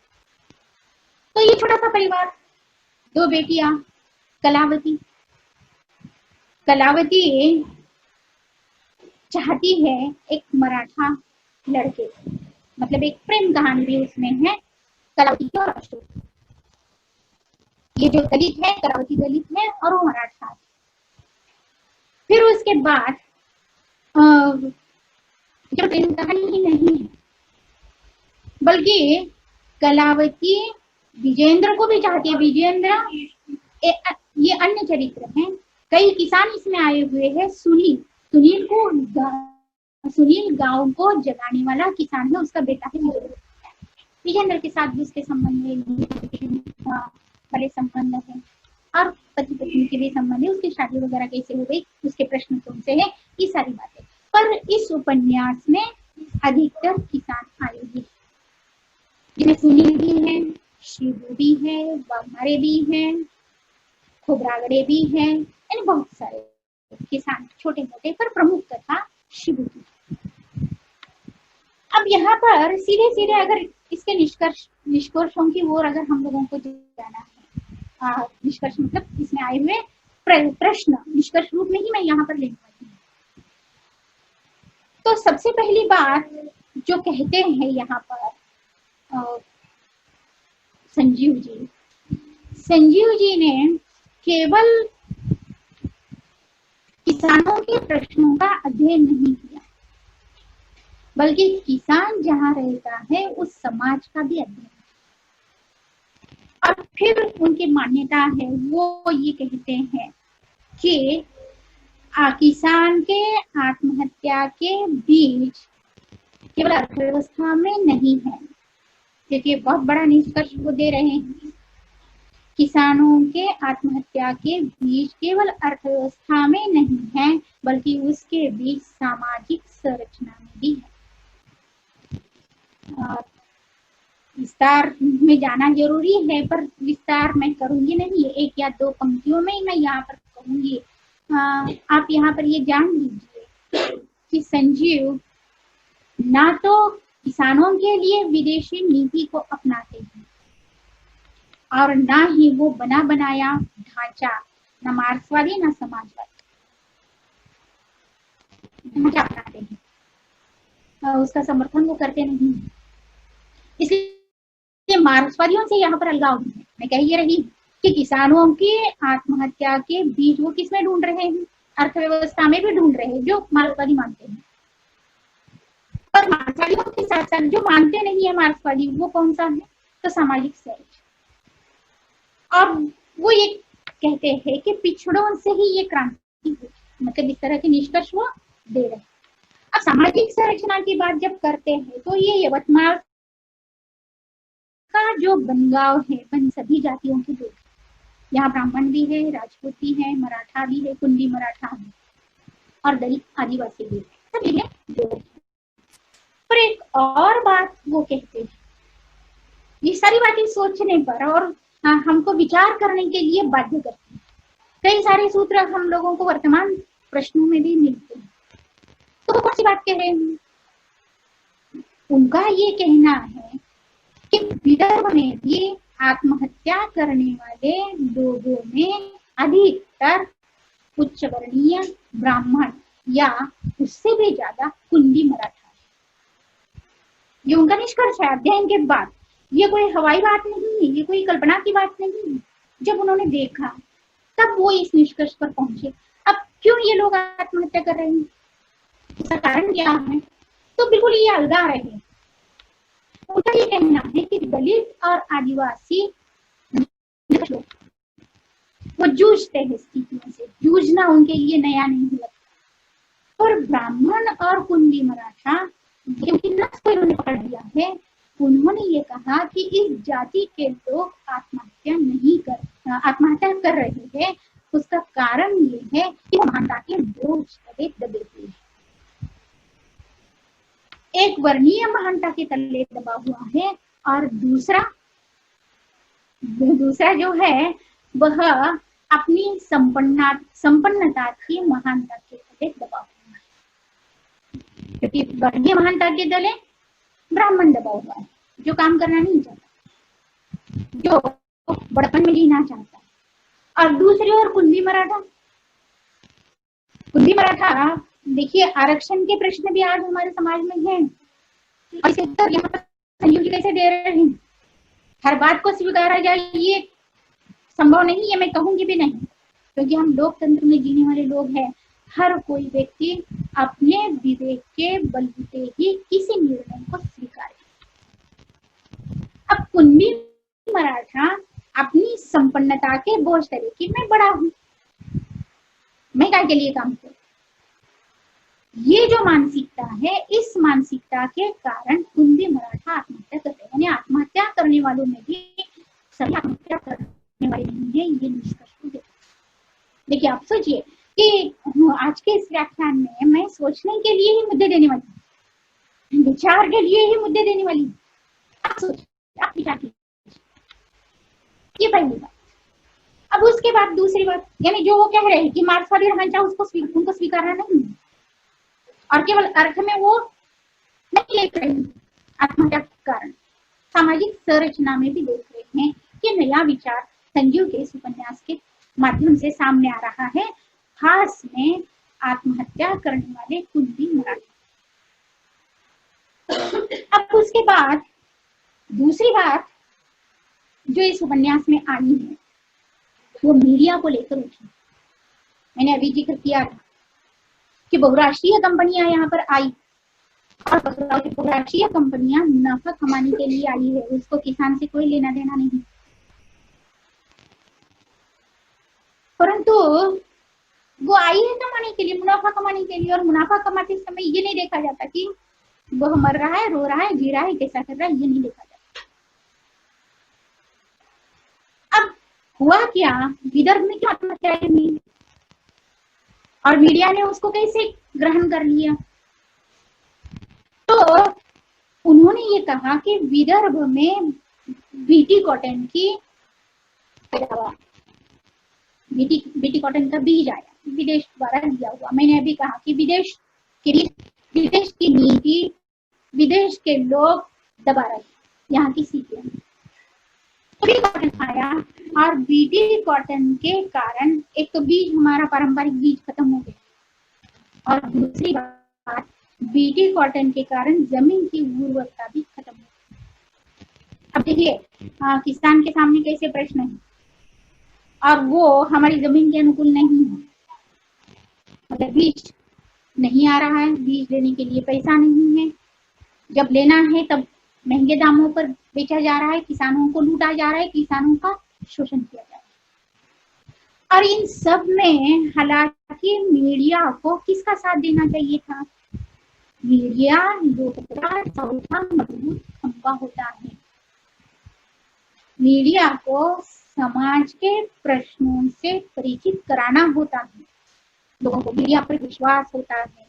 तो ये छोटा सा परिवार, दो बेटियां, कलावती चाहती है एक मराठा लड़के, मतलब एक प्रेम कहानी भी उसमें है कलावती की और अशोक। ये जो दलित है, कलावती दलित है और वो मराठा है। फिर उसके बाद जो प्रेम कहानी ही नहीं है, बल्कि कलावती विजेंद्र को भी चाहती है। विजेंद्र ये अन्य चरित्र हैं, कई किसान इसमें आए हुए हैं। सुनील गांव को जगाने वाला किसान है, उसका बेटा है विजेंद्र के साथ भी उसके संबंध में बड़े संबंध है और पति पत्नी के भी संबंध है, उसकी शादी वगैरह कैसे हो गई उसके प्रश्न तो उनसे है, ये सारी बातें। पर इस उपन्यास में अधिकतर किसान आए हैं, जिसमें सुनील भी है, शिबू भी है, वाघमारे भी है, खोबरागड़े भी है, यानी बहुत सारे किसान, छोटे मोटे, पर प्रमुख कथा शिबू की। अब यहाँ पर सीधे सीधे अगर इसके निष्कर्षों की ओर अगर हम लोगों को जाना है, निष्कर्ष मतलब इसमें आए हुए प्रश्न निष्कर्ष रूप में ही मैं यहाँ पर लेने वाली हूँ। तो सबसे पहली बात जो कहते हैं यहाँ पर संजीव जी ने केवल किसानों के प्रश्नों का अध्ययन नहीं किया, बल्कि किसान जहाँ रहता है उस समाज का भी अध्ययन। और फिर उनकी मान्यता है, वो ये कहते हैं कि किसान के आत्महत्या के बीज केवल अर्थव्यवस्था में नहीं है, क्योंकि बहुत बड़ा निष्कर्ष वो दे रहे हैं। किसानों के आत्महत्या के बीज केवल अर्थव्यवस्था में नहीं है, बल्कि उसके बीज सामाजिक संरचना में भी है। विस्तार में जाना जरूरी है, पर विस्तार मैं करूंगी नहीं, एक या दो पंक्तियों में मैं यहाँ पर कहूंगी। आप यहाँ पर ये जान लीजिए कि संजीव ना तो किसानों के लिए विदेशी नीति को अपनाते हैं, और ना ही वो बना बनाया ढांचा, ना मार्क्सवादी ना समाजवादी ढांचा अपनाते हैं, उसका समर्थन वो करते नहीं। इसलिए मार्क्सवादियों से यहाँ पर अलगाव है। मैं कह ये रही कि किसानों की आत्महत्या के बीज वो किसमें ढूंढ रहे हैं? अर्थव्यवस्था में भी ढूंढ रहे हैं, जो मार्क्सवादी मानते हैं। और मार्क्सवादियों के साथ साथ जो मानते नहीं है मार्क्सवादी, वो कौन सा है? तो सामाजिक सहज। और वो ये कहते हैं कि पिछड़ों से ही ये क्रांति हुई, मतलब इस तरह के निष्कर्ष वो दे रहे हैं। अब सामाजिक संरचना की बात जब करते हैं तो ये यवतमाल का जो बनगांव है, बन सभी जातियों के लोग, यहाँ ब्राह्मण भी है, राजपूत भी है, मराठा भी है, कुंडी मराठा है, और दलित आदिवासी भी है, सभी है लोग। पर एक और बात वो कहते हैं, ये सारी बातें सोचने पर और हमको विचार करने के लिए बाध्य करती है। कई सारे सूत्र हम लोगों को वर्तमान प्रश्नों में भी मिलते हैं। तो कौन सी बात कह रहे हैं? उनका ये कहना है कि विदर्भ में भी आत्महत्या करने वाले लोगों में अधिकतर उच्च वर्णीय ब्राह्मण या उससे भी ज्यादा कुंडी मराठा है। ये उनका निष्कर्ष है अध्ययन के बाद। ये कोई हवाई बात नहीं है, ये कोई कल्पना की बात नहीं है। जब उन्होंने देखा तब वो इस निष्कर्ष पर पहुंचे। अब क्यों ये लोग आत्महत्या कर रहे हैं, इसका कारण क्या है? तो बिल्कुल ये अलगा रहे। उनका ये कहना है कि दलित और आदिवासी लोग वो जूझते हैं स्थितियों से, जूझना उनके लिए नया नहीं लगता। और ब्राह्मण और कुंडी मराठा क्योंकि नस को इन्होंने पकड़ लिया है, उन्होंने ये कहा कि इस जाति के लोग आत्महत्या कर रहे हैं, उसका कारण ये है कि महानता के बोझ तले दबे हुए हैं। एक वर्णीय महानता के तले दबा हुआ है और दूसरा जो है वह अपनी संपन्नता की महानता के तले दबा हुआ है। क्योंकि वर्णीय महानता के तले ब्राह्मण दबा हुआ है, जो काम करना नहीं चाहता, जो बड़पन में जीना चाहता है। और दूसरी ओर कुंडी मराठा देखिए, आरक्षण के प्रश्न भी आज हमारे समाज में हैं। इसे तो यहाँ पर संयुक्त कैसे दे रहे हैं? हर बात को स्वीकारा जाए ये संभव नहीं है, मैं कहूंगी भी नहीं, क्योंकि हम लोकतंत्र में जीने वाले लोग हैं। हर कोई व्यक्ति अपने विवेक के बलबूते ही किसी निर्णय को स्वीकारे। अब कुंडी मराठा अपनी संपन्नता के बोझ तले कि मैं बड़ा हूं, मैं क्या के लिए काम करूं, ये जो मानसिकता है, इस मानसिकता के कारण कुंडी मराठा आत्महत्या करते हैं। यानी आत्महत्या करने वालों में भी सभी आत्महत्या करने वाले नहीं है, ये निष्कर्ष हो गया। देखिए, आप सोचिए कि आज के इस व्याख्यान में मैं सोचने के लिए ही मुद्दे देने वाली, विचार के लिए ही मुद्दे देने वाली। आप सोचिए, आप विचार कीजिए, ये पहली बात। अब उसके बाद दूसरी बात, यानी जो वो कह रहे हैं कि मार्क्सवादी ढांचा उनको स्वीकारना नहीं, और केवल अर्थ में वो नहीं देख रहे हैं आत्महत्या के कारण, सामाजिक संरचना में भी देख रहे हैं कि नया विचार संजीव के इस उपन्यास के माध्यम से सामने आ रहा है, खास में आत्महत्या करने वाले कुंडी मराठा। अब उसके बाद दूसरी बात जो इस उपन्यास में आई है वो मीडिया को लेकर उठी। मैंने अभी जिक्र किया था कि बहुराष्ट्रीय कंपनियां यहाँ पर आई, और बहुराष्ट्रीय कंपनियां मुनाफा कमाने के लिए आई है, उसको किसान से कोई लेना देना नहीं। परंतु वो आई है कमाने के लिए, मुनाफा कमाने के लिए, और मुनाफा कमाते समय ये नहीं देखा जाता कि वह मर रहा है, रो रहा है, जी रहा है, कैसा कर रहा है, ये नहीं देखा जाता। अब हुआ क्या, विदर्भ में क्यों आत्महत्या हुई और मीडिया ने उसको कैसे ग्रहण कर लिया? तो उन्होंने ये कहा कि विदर्भ में बीटी कॉटन की पैदावार, बीटी कॉटन का बीज आया, विदेश द्वारा दिया हुआ। मैंने अभी कहा कि विदेश की नीति, विदेश के लोग दबा रहे यहाँ की सीटें। बीटी कॉटन आया और बीटी कॉटन के कारण एक तो बीज, हमारा पारंपरिक बीज खत्म हो गया, और दूसरी बात बीटी कॉटन के कारण जमीन की उर्वरता भी खत्म हो गई। अब देखिए किसान के सामने कैसे प्रश्न है, और वो हमारी जमीन के अनुकूल नहीं है, मतलब बीज नहीं आ रहा है, बीज लेने के लिए पैसा नहीं है, जब लेना है तब महंगे दामों पर बेचा जा रहा है, किसानों को लूटा जा रहा है, किसानों का शोषण किया जा रहा है। और इन सब में हालांकि मीडिया को किसका साथ देना चाहिए था? मीडिया लोकतंत्र चौथा मजबूत खंभा होता है। मीडिया को समाज के प्रश्नों से परिचित कराना होता है, लोगों को मीडिया पर विश्वास होता है,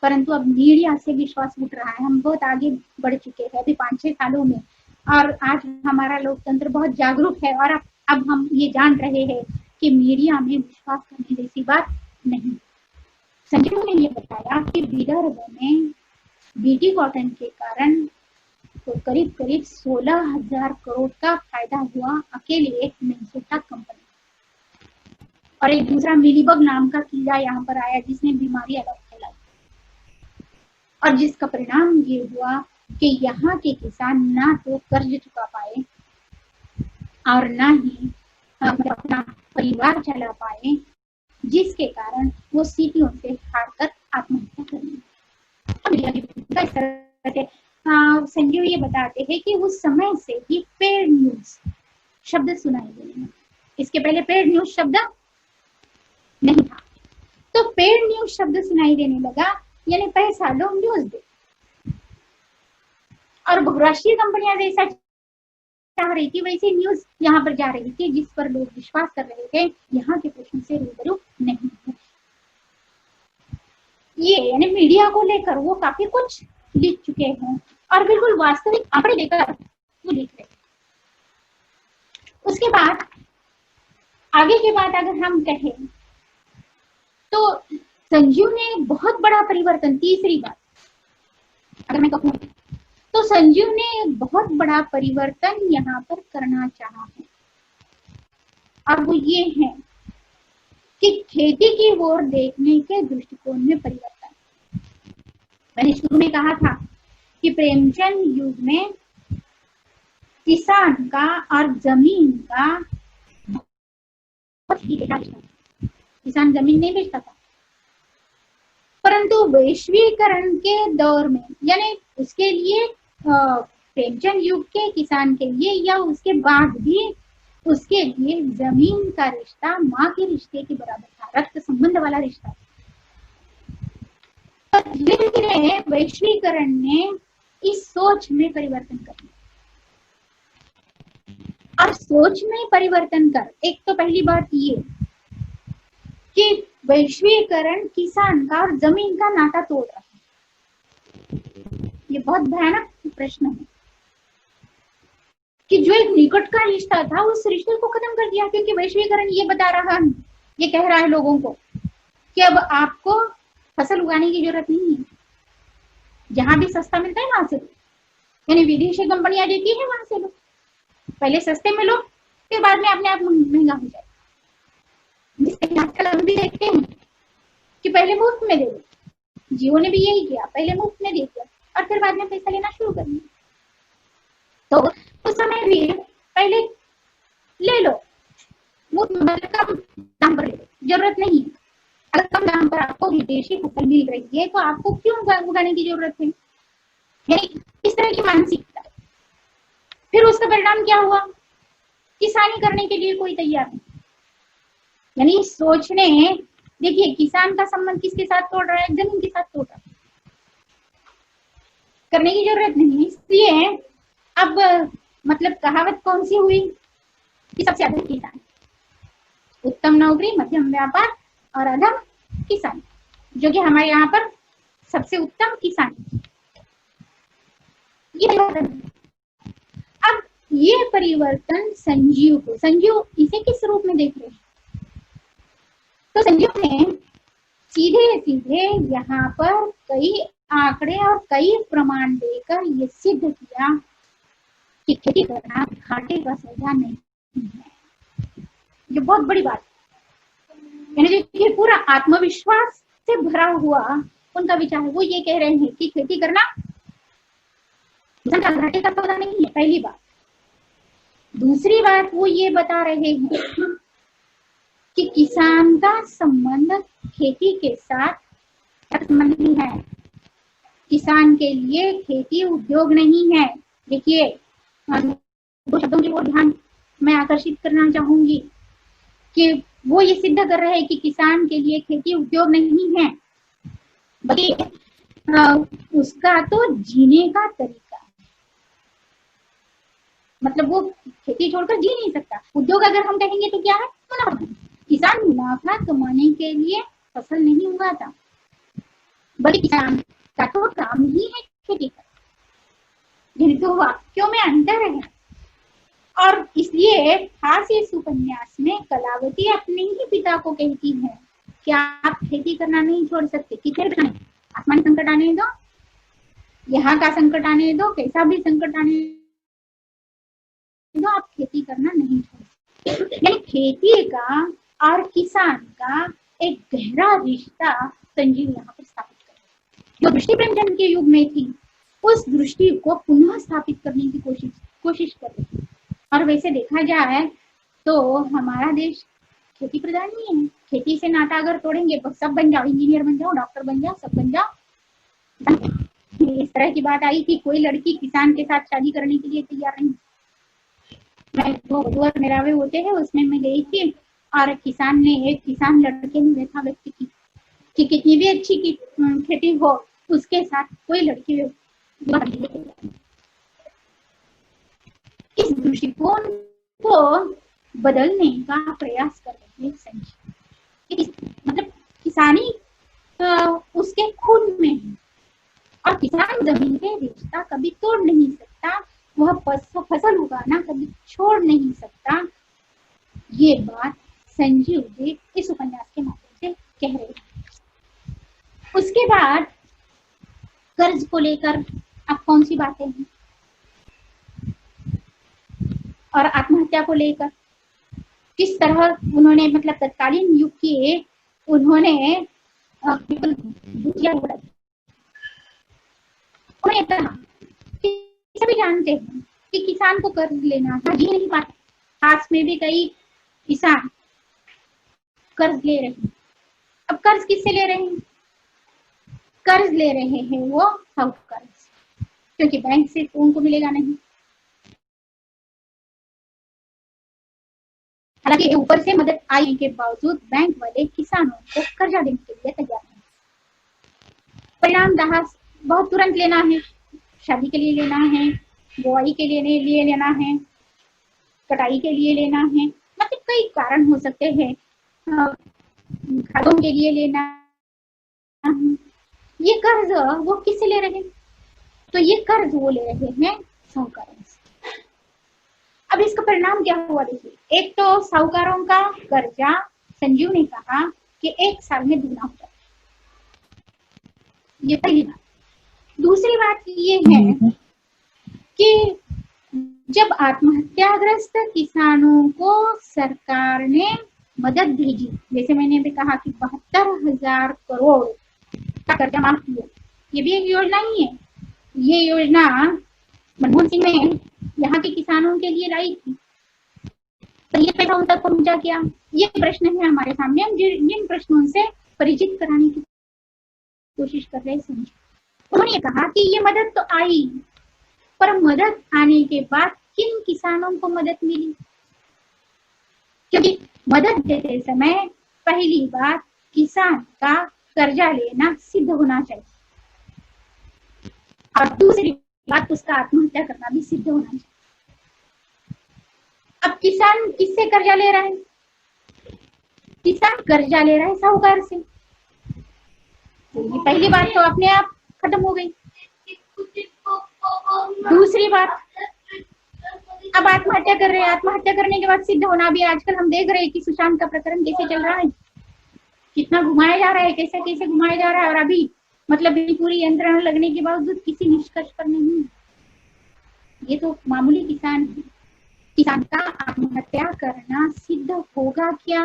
परंतु अब मीडिया से विश्वास उठ रहा है। हम बहुत आगे बढ़ चुके हैं अभी 5-6 सालों में, और आज हमारा लोकतंत्र बहुत जागरूक है, और अब हम ये जान रहे हैं कि मीडिया में विश्वास करने जैसी बात नहीं। संजीव ने ये बताया कि विदर्भ में बीटी कॉटन के कारण तो करीब 16,000 करोड़ का फायदा हुआ अकेले एक मिन्सोटा कंपनी, और एक दूसरा मिलीबग नाम का कीड़ा यहाँ पर आया जिसने बीमारी अलग फैलाई, और जिसका परिणाम ये हुआ कि यहाँ के किसान ना तो कर्ज चुका पाए और ना ही अपना परिवार चला पाए, जिसके कारण वो सीटियों से हारकर आत्महत्या कर ली। संजीव ये बताते हैं कि उस समय से ही पेड न्यूज शब्द सुनाई देने लगा। इसके पहले पेड न्यूज शब्द नहीं था, तो पेड न्यूज शब्द सुनाई देने लगा, यानी पैसा लो न्यूज दे, और बहुराष्ट्रीय कंपनियां जैसा चाह रही थी वैसी न्यूज यहाँ पर जा रही थी, जिस पर लोग विश्वास कर रहे थे, यहाँ के प्रश्न से रूबरू नहीं है। ये यानी मीडिया को लेकर वो काफी कुछ लिख चुके हैं, और बिल्कुल वास्तविक आंकड़े लेकर वो लिख रहे। उसके बाद आगे की बात अगर हम कहें तो संजीव ने बहुत बड़ा परिवर्तन, तीसरी बात अगर मैं कहूँ तो संजीव ने बहुत बड़ा परिवर्तन यहाँ पर करना चाहा है, और वो ये है कि खेती की ओर देखने के दृष्टिकोण में परिवर्तन। मैंने शुरू में कहा था कि प्रेमचंद युग में किसान का और जमीन का बहुत ही रिश्ता था, किसान जमीन नहीं बेचता था, परंतु वैश्वीकरण के दौर में, यानी उसके लिए प्रेमचंद युग के किसान के लिए या उसके बाद भी उसके लिए जमीन का रिश्ता माँ के रिश्ते के बराबर था, रक्त संबंध वाला रिश्ता। धीरे धीरे वैश्वीकरण ने इस सोच में परिवर्तन कर दिया, और सोच में परिवर्तन कर एक तो पहली बात ये कि वैश्वीकरण किसान का और जमीन का नाता तोड़ रहा है। ये बहुत भयानक प्रश्न है कि जो एक निकट का रिश्ता था उस रिश्ते को खत्म कर दिया, क्योंकि वैश्वीकरण ये बता रहा है, ये कह रहा है लोगों को कि अब आपको फसल उगाने की जरूरत नहीं है, जहां भी सस्ता मिलता है वहां से लो, यानी विदेशी कंपनियां देती है वहां से लो, पहले सस्ते में लो, फिर बाद में अपने आप महंगा हो जाए। जिसके आजकल हम भी देखते हैं कि पहले मुफ्त में दे दो, जियो ने भी यही किया, पहले मुफ्त में दे दिया और फिर बाद में पैसा लेना शुरू कर दिया। तो उस समय भी पहले ले लो, मुफ्त में कम दाम पर ले लो, जरूरत नहीं है। अगर कम दाम पर आपको विदेशी फसल मिल रही है तो आपको क्यों उगाने की जरूरत है, यानी इस तरह की मानसिकता। फिर उसका परिणाम क्या हुआ, किसानी करने के लिए कोई तैयार नहीं, यानी सोचने, देखिए किसान का संबंध किसके साथ तोड़ रहा है, जमीन के साथ तोड़ रहा है, करने की जरूरत नहीं। इसलिए अब मतलब कहावत कौन सी हुई कि सबसे अधिक किसान, उत्तम नौकरी, मध्यम व्यापार और अधम किसान, जो कि हमारे यहाँ पर सबसे उत्तम किसान। ये अब ये परिवर्तन संजीव इसे किस रूप में देख रहे हैं, तो संजीव ने सीधे सीधे यहाँ पर कई आंकड़े और कई प्रमाण देकर ये सिद्ध किया कि खेती करना घाटे का सौदा नहीं है। ये बहुत बड़ी बात है। देखिए पूरा आत्मविश्वास से भरा हुआ उनका विचार है। वो ये कह रहे हैं कि खेती करना घाटे का सौदा नहीं है, पहली बात। दूसरी बात वो ये बता रहे हैं कि किसान का संबंध खेती के साथ संबंध नहीं है। किसान के लिए खेती उद्योग नहीं है। देखिए दो शब्दों की ओर ध्यान मैं आकर्षित करना चाहूंगी कि वो ये सिद्ध कर रहे हैं कि किसान के लिए खेती उद्योग नहीं है, बल्कि उसका तो जीने का तरीका है। मतलब वो खेती छोड़कर जी नहीं सकता। उद्योग अगर हम कहेंगे तो क्या है? मुनाफा। किसान मुनाफा कमाने के लिए फसल नहीं उगाता, बल्कि किसान का तो काम ही है खेती करना। तो वाक्यों में अंतर है। और इसलिए खास इस उपन्यास में कलावती अपने ही पिता को कहती है कि आप खेती करना नहीं छोड़ सकते। कितने आसमान संकट आने दो, यहाँ का संकट आने दो, कैसा भी संकट आने दो, आप खेती करना नहीं छोड़ सकते। यानी खेती का और किसान का एक गहरा रिश्ता संजीव यहाँ पर स्थापित कर, जो दृष्टि प्रेमचंद के युग में थी, उस दृष्टि को पुनः स्थापित करने की कोशिश कर रही है। और वैसे देखा जाए तो हमारा देश खेती प्रधान ही है। खेती से नाता अगर तोड़ेंगे तो सब बन जाओ, इंजीनियर बन जाओ, डॉक्टर बन जाओ, सब बन जाओ। इस तरह की बात आई कि कोई लड़की किसान के साथ शादी करने के लिए तैयार नहीं। मैं वो वधू मेरावे होते हैं उसमें मैं गई थी और एक किसान लड़के ने देखा व्यक्ति की कि कितनी भी अच्छी की खेती हो उसके साथ कोई लड़की इस दृष्टिकोण को बदलने का प्रयास कर रहे हैं संजीव। मतलब किसानी उसके खून में है और किसान जमीन के रिश्ता कभी तोड़ नहीं सकता, वह फसल उगाना कभी छोड़ नहीं सकता। ये बात संजीव जी इस उपन्यास के माध्यम से कह रहे हैं। उसके बाद कर्ज को लेकर अब कौन सी बातें हैं और आत्महत्या को लेकर किस तरह उन्होंने मतलब तत्कालीन युग के उन्होंने कहा कि सभी जानते हैं कि किसान को कर्ज लेना जी नहीं पाते। पास में भी कई किसान कर्ज ले रहे हैं। अब कर्ज किससे ले रहे हैं? कर्ज ले रहे हैं वो साहूकार से, क्योंकि बैंक से तो उनको मिलेगा नहीं। हालांकि ऊपर से मदद आने के बावजूद बैंक वाले किसानों को कर्जा देने के लिए तैयार हैं। परिणाम दहास बहुत तुरंत लेना है, शादी के लिए लेना है, बुआई के लिए लेना है, कटाई के लिए लेना है, मतलब कई कारण हो सकते हैं, खादों के लिए लेना है। ये कर्ज वो किससे ले रहे हैं? तो ये कर्ज वो ले रहे हैं साहूकारों से। अब इसका परिणाम क्या हुआ देखिए। एक तो साहूकारों का कर्जा संजीव ने कहा कि 1 साल में दुगना हो जाए, ये पहली बात। दूसरी बात ये है कि जब आत्महत्याग्रस्त किसानों को सरकार ने मदद भेजी, जैसे मैंने अभी कहा कि 72,000 करोड़ का कर्जा माफ किया, ये भी एक योजना ही है। ये योजना मनमोहन सिंह ने यहाँ के किसानों के लिए लाई थी, तो ये पैसा उन तक पहुंचा क्या? ये प्रश्न है हमारे सामने। हम जिन प्रश्नों से परिचित कराने की कोशिश कर रहे हैं। उन्होंने कहा कि ये मदद तो आई, पर मदद आने के बाद किन किसानों को मदद मिली? क्योंकि मदद देते समय पहली बात किसान का कर्जा लेना सिद्ध होना चाहिए और दूसरी बात उसका आत्महत्या करना भी सिद्ध होना चाहिए। अब किसान किससे कर्जा ले रहा है? किसान कर्जा ले रहा है साहूकार से। तो ये पहली बात तो अपने आप खत्म हो गई। दूसरी बात, अब आत्महत्या कर रहे हैं। आत्महत्या करने के बाद सिद्ध होना भी, आजकल हम देख रहे हैं कि सुशांत का प्रकरण कैसे चल रहा है, कितना घुमाया जा रहा है, कैसे कैसे घुमाया जा रहा है, और अभी मतलब पूरी यंत्रणा लगने के बावजूद किसी निष्कर्ष पर नहीं। ये तो मामूली किसान है, किसान का आत्महत्या करना सिद्ध होगा क्या?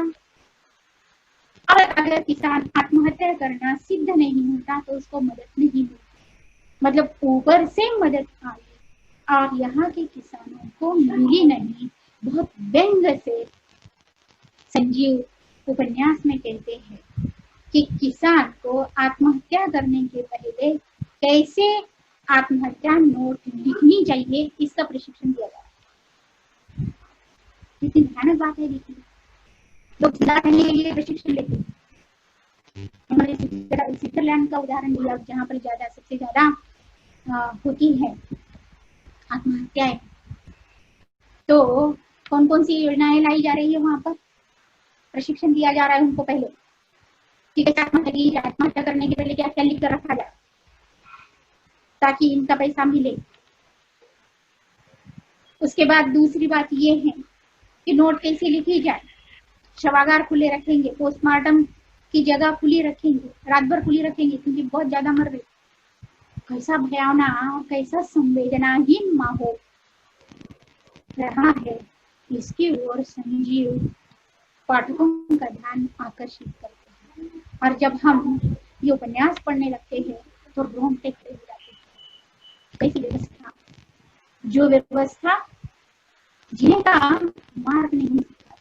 और अगर किसान आत्महत्या करना सिद्ध नहीं होता तो उसको मदद नहीं मिलती, मतलब ऊपर से मदद आई और यहाँ के किसानों को मिली नहीं। बहुत व्यंग से संजीव उपन्यास में कहते हैं कि किसान को आत्महत्या करने के पहले कैसे आत्महत्या नोट लिखनी चाहिए इसका प्रशिक्षण दिया जा रहा है। कितनी भयानक बात है। देखिए, लोग जिला करने के लिए प्रशिक्षण लेते हैं। हमारे स्विट्जरलैंड का उदाहरण लिया, जहाँ पर सबसे ज्यादा होती है आत्महत्याएं। तो कौन कौन सी योजनाएं लाई जा रही है वहां पर? प्रशिक्षण दिया जा रहा है उनको पहले कि आत्महत्या करने के पहले क्या क्या लिख कर रखा जाए ताकि इनका पैसा मिले। उसके बाद दूसरी बात ये है कि नोट कैसे लिखी जाए। शवागार खुले रखेंगे, पोस्टमार्टम की जगह खुली रखेंगे, रात भर खुली रखेंगे क्योंकि बहुत ज्यादा मर रहे। कैसा भयावना और कैसा संवेदनाहीन माहौल रहा है, इसकी ओर संजीव पाठकों का ध्यान आकर्षित करते हैं। और जब हम ये उपन्यास पढ़ने लगते हैं तो रोंगटे खड़े हो जाते हैं। कैसी व्यवस्था, जो व्यवस्था जीने का मार्ग नहीं सिखाती,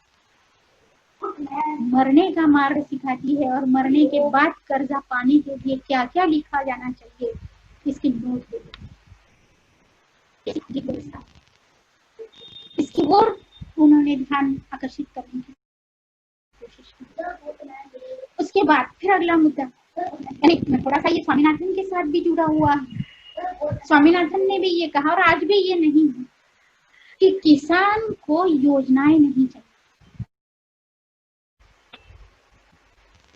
मरने का मार्ग सिखाती है। और मरने के बाद कर्जा पाने के लिए क्या क्या लिखा जाना चाहिए इसकी नोट दे व्यवस्था, इसकी ओर उन्होंने ध्यान आकर्षित करने की कोशिश की। उसके बाद फिर अगला मुद्दा, यानी थोड़ा सा ये स्वामीनाथन के साथ भी जुड़ा हुआ है। स्वामीनाथन ने भी ये कहा और आज भी ये नहीं है कि किसान को योजनाएं नहीं चाहिए,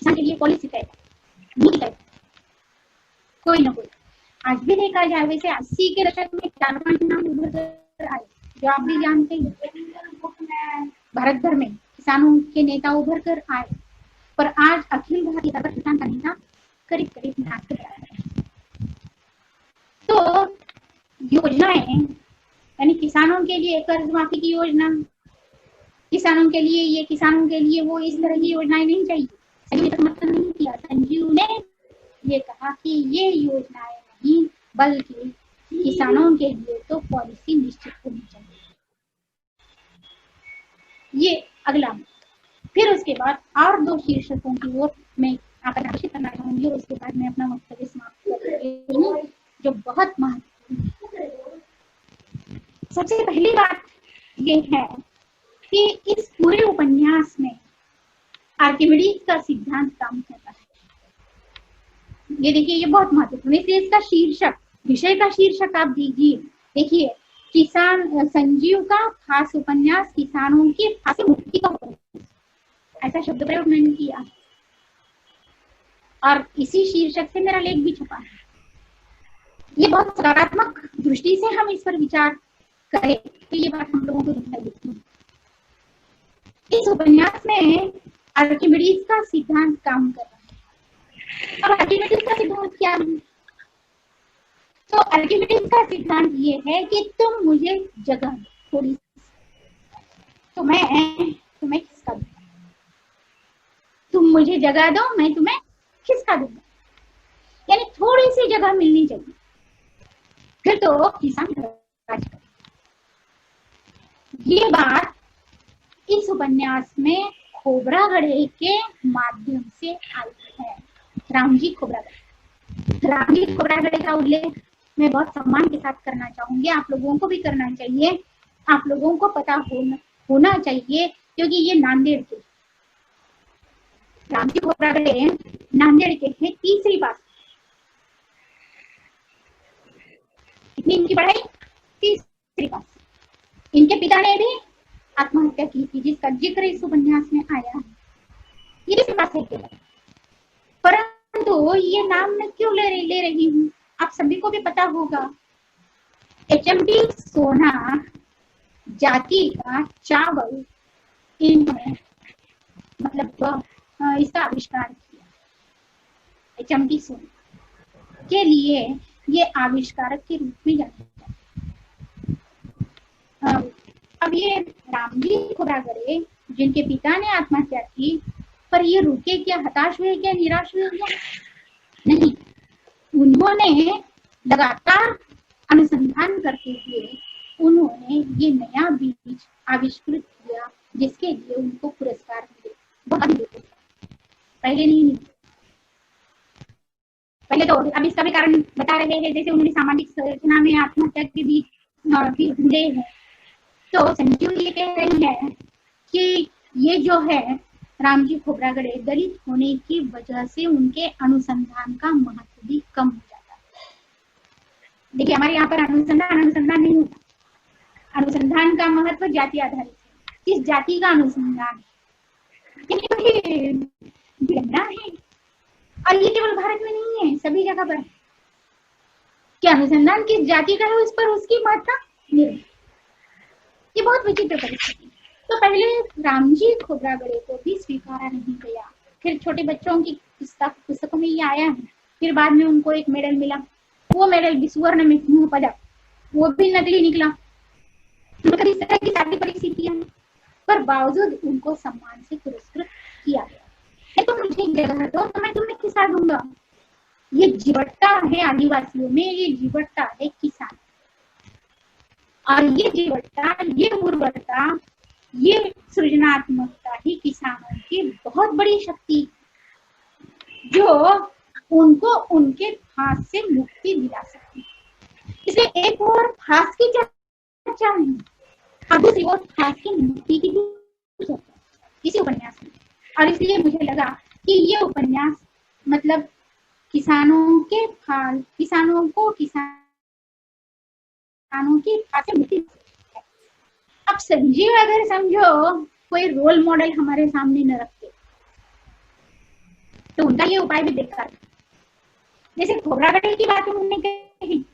किसान के लिए पॉलिसी तय, नीति तय, कोई ना कोई। आज भी देखा जाए वैसे 80 के दशक में 4-5 नाम उभर कर आए जो आप भी जानते हैं। भारत भर में किसानों के नेता उभर कर आए, पर आज अखिल भारतीय किसान का नेता करीब करीब नाश कर रहा है। तो योजनाएं, यानी किसानों के लिए कर्ज माफी की योजना, किसानों के लिए ये, किसानों के लिए वो, इस तरह की योजनाएं नहीं चाहिए। संजीव ने समर्थन नहीं किया। संजीव ने ये कहा कि ये योजनाएं नहीं बल्कि किसानों के लिए तो पॉलिसी निश्चित होनी चाहिए। ये अगला। फिर उसके बाद और 2 शीर्षकों की ओर मैं आकर्षित करना चाहूंगी, उसके बाद मैं अपना वक्तव्य समाप्त करती हूँ जो बहुत महत्वपूर्ण है। सबसे पहली बात ये है कि इस पूरे उपन्यास में आर्किमिडीज का सिद्धांत काम कर रहा है। ये देखिए, ये बहुत महत्वपूर्ण है, इसलिए इसका शीर्षक, विषय का शीर्षक आप दीजिए। देखिए, किसान, संजीव का खास उपन्यास किसानों की फांसी मुक्ति का उपन्यास, ऐसा शब्द प्रयोग मैंने किया और इसी शीर्षक से मेरा लेख भी छपा है। ये बहुत सकारात्मक दृष्टि से हम इस पर विचार करें तो ये बात हम लोगों को दिखाई देती है। इस उपन्यास में आर्किमिडीज का सिद्धांत काम कर रहा है। अब आर्किमिडीज का सिद्धांत क्या है? तो आर्किमिडीज का सिद्धांत ये है कि तुम मुझे जगह दो थोड़ी, तो मैं तुम्हें खिसका दूंगा। तुम मुझे जगह दो, मैं तुम्हें खिसका दूंगा। यानी थोड़ी सी जगह मिलनी चाहिए, फिर तो किसान राज करे। ये बात इस उपन्यास में खोबरागढ़े के माध्यम से आई है। रामजी खोबरागढ़े, रामजी खोबरागढ़े का उल्लेख मैं बहुत सम्मान के साथ करना चाहूंगी। आप लोगों को भी करना चाहिए, आप लोगों को पता होना चाहिए, क्योंकि ये नांदेड़ के, रामजी खोबरागढ़े नांदेड़ के हैं। तीसरी बात, कितनी इनकी पढ़ाई? तीसरी बात, इनके पिता ने भी आत्महत्या की थी जिसका जिक्र इस उपन्यास में आया है। ये भी बात है, परंतु ये नाम मैं क्यों ले रही हूँ, आप सभी को भी पता होगा। HMT सोना जाति का चावल इन्होंने मतलब इसका आविष्कार किया। HMT सोना के लिए ये आविष्कारक के रूप में जाना जाता है। अब ये राम जी खोब्रागड़े जिनके पिता ने आत्महत्या की, पर ये रुके क्या, हताश हुए क्या, निराश हुए क्या? नहीं, उन्होंने लगातार अनुसंधान करते हुए उन्होंने ये नया बीज आविष्कृत किया जिसके लिए उनको पुरस्कार मिले। बहुत मिले, पहले नहीं मिले। पहले तो अब इसका भी कारण बता रहे हैं, जैसे उन्होंने सामाजिक संरचना में आत्महत्या के बीच भी ढूंढे हैं। तो संजीव ये कह रही है कि ये जो है राम जी खोब्रागड़े दलित होने की वजह से उनके अनुसंधान का महत्व भी कम हो जाता है। देखिए हमारे यहाँ पर अनुसंधान नहीं होता। अनुसंधान का महत्व जाति आधारित है। किस जाति का अनुसंधान है, भिड़ना है। और ये केवल भारत में नहीं है, सभी जगह पर। क्या अनुसंधान किस जाति का है उस पर उसकी महत्ता निर्भर। ये बहुत विचित्र परिस्थिति। तो पहले रामजी खोब्रागड़े को भी स्वीकारा नहीं गया। फिर छोटे बच्चों की पुस्तकों में ये आया है। फिर बाद में उनको एक मेडल मिला, वो मेडल स्वर्ण में मुंह पदक, वो भी नकली निकला। तो इस तरह की सारी परिस्थितियां, पर बावजूद उनको सम्मान से पुरस्कृत किया गया। तो मुझे जगह दो तो मैं तुम्हें खिसा दूंगा। ये जीवटता है आदिवासियों में, ये जीवटता है किसान। और ये जीवटता, ये उर्वरता, ये सृजनात्मकता ही किसानों की बहुत बड़ी शक्ति, जो उनको उनके फांस से मुक्ति दिला सकती है। इसलिए एक और फांस की चर्चा है और दूसरी ओर फांस की मुक्ति की चर्चा इसी उपन्यास में। और इसलिए मुझे लगा कि ये उपन्यास मतलब किसानों की फांस से मुक्ति। अब संजीव अगर समझो कोई रोल मॉडल हमारे सामने न रखते तो उनका ये उपाय भी बेकार। जैसे खोब्रागड़े की बात उन्होंने कही,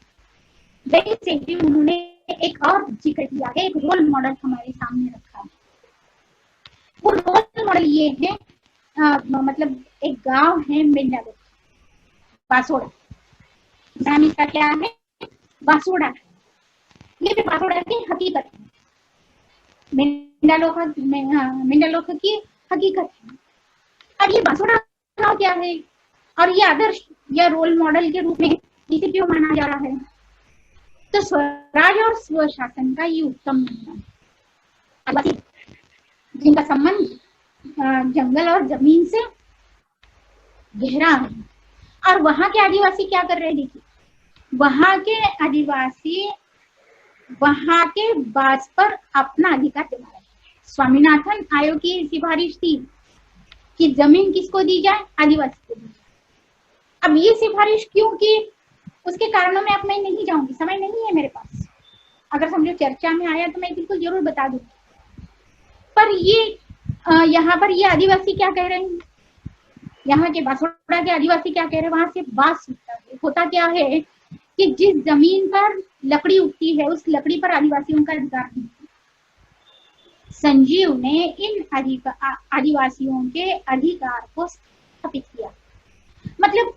वैसे ही उन्होंने एक और जिक्र किया है, एक रोल मॉडल हमारे सामने रखा है। वो रोल मॉडल ये है, मतलब एक गांव है मेंडालोक, बासोड़ा। नाम इसका क्या है? बासोड़ा। ये बासोड़ा की हकीकत है, मेंडालोक की हकीकत है। अब ये बासोड़ा गांव क्या है और ये आदर्श या रोल मॉडल के रूप में इसे क्यों माना जा रहा है? तो स्वराज और स्वशासन का ये उत्तम नमूना है, जिनका संबंध जंगल और जमीन से गहरा है। और वहां के आदिवासी क्या कर रहे हैं? देखिए, वहां के आदिवासी वहां के बास पर अपना अधिकार जमा रहे हैं। स्वामीनाथन आयोग की सिफारिश थी कि जमीन किसको दी जाए? आदिवासी को दी जाए। अब ये सिफारिश क्यों की, उसके कारणों में अब मैं नहीं जाऊंगी, समय नहीं है मेरे पास। अगर समझो चर्चा में आया तो मैं बिल्कुल जरूर बता दूंगी। पर ये यहाँ पर ये आदिवासी क्या कह रहे हैं, यहाँ के बासोड़ा के आदिवासी क्या कह रहे हैं? वहां से बांस होता क्या है कि जिस जमीन पर लकड़ी उगती है उस लकड़ी पर आदिवासियों का अधिकार नहीं। संजीव ने इन आदिवासियों के अधिकार को स्थापित किया। मतलब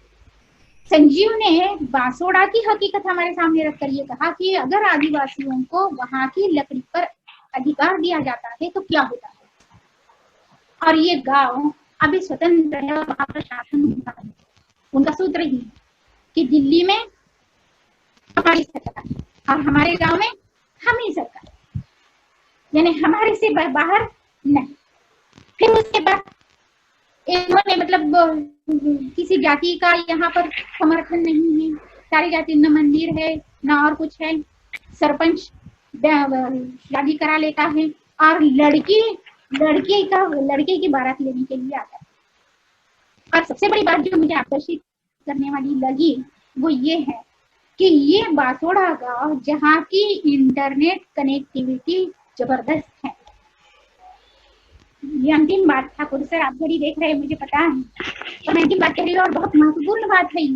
संजीव ने बासोड़ा की हकीकत हमारे सामने रखकर ये कहा कि अगर आदिवासियों को वहां की लकड़ी पर अधिकार दिया जाता है तो क्या होता है। और ये गांव अभी स्वतंत्र है और वहां पर शासन होता है। उनका सूत्र ही कि दिल्ली में हमारी सरकार और हमारे गांव में हम ही सरकार, यानी हमारे से बाहर नहीं। फिर उसके बाद इन्होंने मतलब किसी जाति का यहाँ पर समर्थन नहीं है, सारी जाति न मंदिर है न और कुछ है। सरपंच शादी करा लेता है और लड़के की बारात लेने के लिए आता है। और सबसे बड़ी बात जो मुझे आकर्षित करने वाली लगी वो ये है कि ये बासोड़ा गांव जहाँ की इंटरनेट कनेक्टिविटी जबरदस्त है। ये अंतिम बात ठाकुर सर आप घड़ी देख रहे हैं मुझे पता है, तो मैं अंतिम बात कह रही हूँ और बहुत महत्वपूर्ण बात है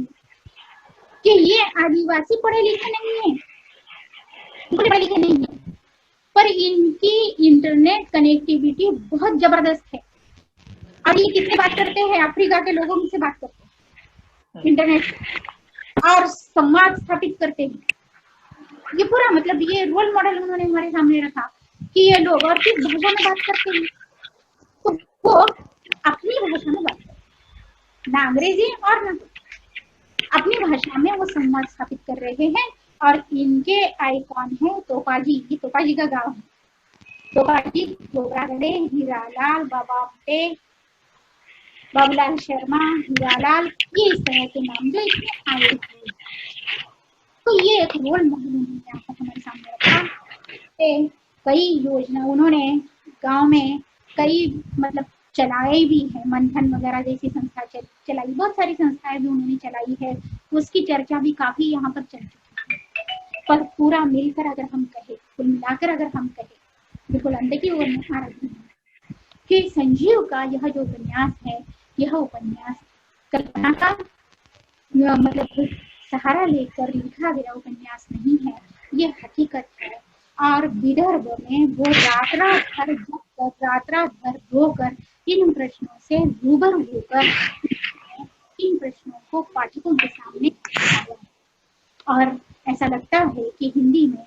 कि ये आदिवासी पढ़े लिखे नहीं है, पढ़े लिखे नहीं है, पर इनकी इंटरनेट कनेक्टिविटी बहुत जबरदस्त है। और ये किससे बात करते हैं? अफ्रीका के लोगों से बात करते हैं इंटरनेट और संवाद स्थापित करते हैं। ये पूरा मतलब ये रोल मॉडल उन्होंने हमारे सामने रखा कि ये लोग और किस भाषा में बात करते हैं, तो वो अपनी भाषा में बात करते हैं, ना अंग्रेजी और ना अपनी भाषा में वो संवाद स्थापित कर रहे हैं। और इनके आइकॉन है तोपाजी, ये तोपाजी का गांव है। तोपाजी, गोबरागढ़े, हीरालाल, बाबा भट्टे, बाबूलाल शर्मा, हीरालाल, ये इस तरह के नाम जो इसमें आए थे। तो ये एक रोल मॉडल उन्होंने यहाँ पर हमारे सामने रखा। कई योजना उन्होंने गांव में कई मतलब चलाई भी है, मंथन वगैरह जैसी संस्था चलाई, बहुत सारी संस्थाएं भी उन्होंने चलाई है, उसकी चर्चा भी काफी यहाँ पर चल चुकी है। पर पूरा मिलकर अगर हम कहें, कुल मिलाकर अगर हम कहें, बिल्कुल अंत की ओर में आ रही है कि संजीव का यह जो उपन्यास है, यह उपन्यास कल्पना का मतलब सहारा लेकर लिखा गया उपन्यास नहीं है, ये हकीकत है। और विदर्भ में वो रात रात भर रोकर इन प्रश्नों से रूबरू होकर इन प्रश्नों को पाठकों के सामने रखा। और ऐसा लगता है कि हिंदी में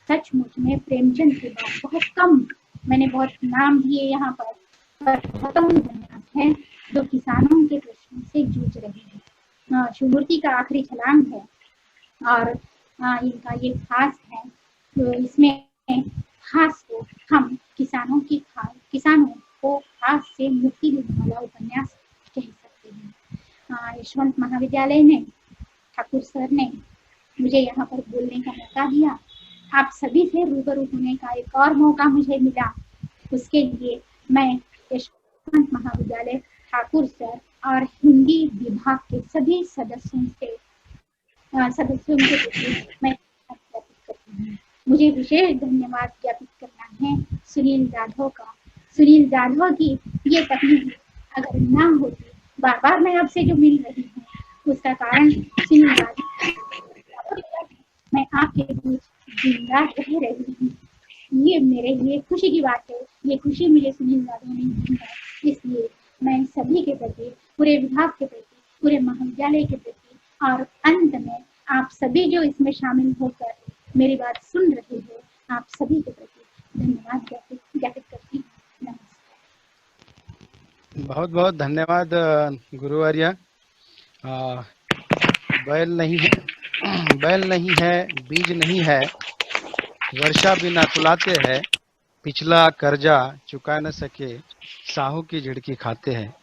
सचमुच में प्रेमचंद के बाद बहुत कम, मैंने बहुत नाम दिए यहाँ पर बहुत कम उपन्यास हैं जो किसानों के प्रश्नों से जूझ रहे हैं। शिवमूर्ति का आखिरी छलांग है और इनका ये खास है, तो इसमें खास को हम किसानों को खास से मुक्ति देने वाला उपन्यास कह सकते हैं। यशवंत महाविद्यालय ने, ठाकुर सर ने मुझे यहाँ पर बोलने का मौका दिया, आप सभी से रूबरू होने का एक और मौका मुझे मिला, उसके लिए मैं यशवंत महाविद्यालय, ठाकुर सर और हिंदी विभाग के सभी सदस्यों के प्रति मैं ज्ञापित करती हूँ। मुझे विशेष धन्यवाद ज्ञापित करना है सुनील जाधव का। सुनील जाधव की ये तकनीक अगर ना होती, बार बार मैं आपसे जो मिल रही हूँ, उसका कारण सुनील जाधव, मैं आपके बीच जिंदा रह रही हूँ। ये मेरे लिए खुशी की बात है, ये खुशी मुझे सुनील जाधव ने दी है। इसलिए मैं सभी के प्रति, पूरे विभाग के प्रति, पूरे महाविद्यालय के प्रति और अंत में आप सभी जो इसमें शामिल होकर मेरी बात सुन रहे हो, आप सभी के प्रति धन्यवाद ज्ञापित करती हूँ। नमस्कार। बहुत बहुत धन्यवाद गुरुवर्य। बैल नहीं है, बीज नहीं है, वर्षा बिना कुलाते हैं, पिछला कर्जा चुका न सके, साहू की झिड़की खाते हैं।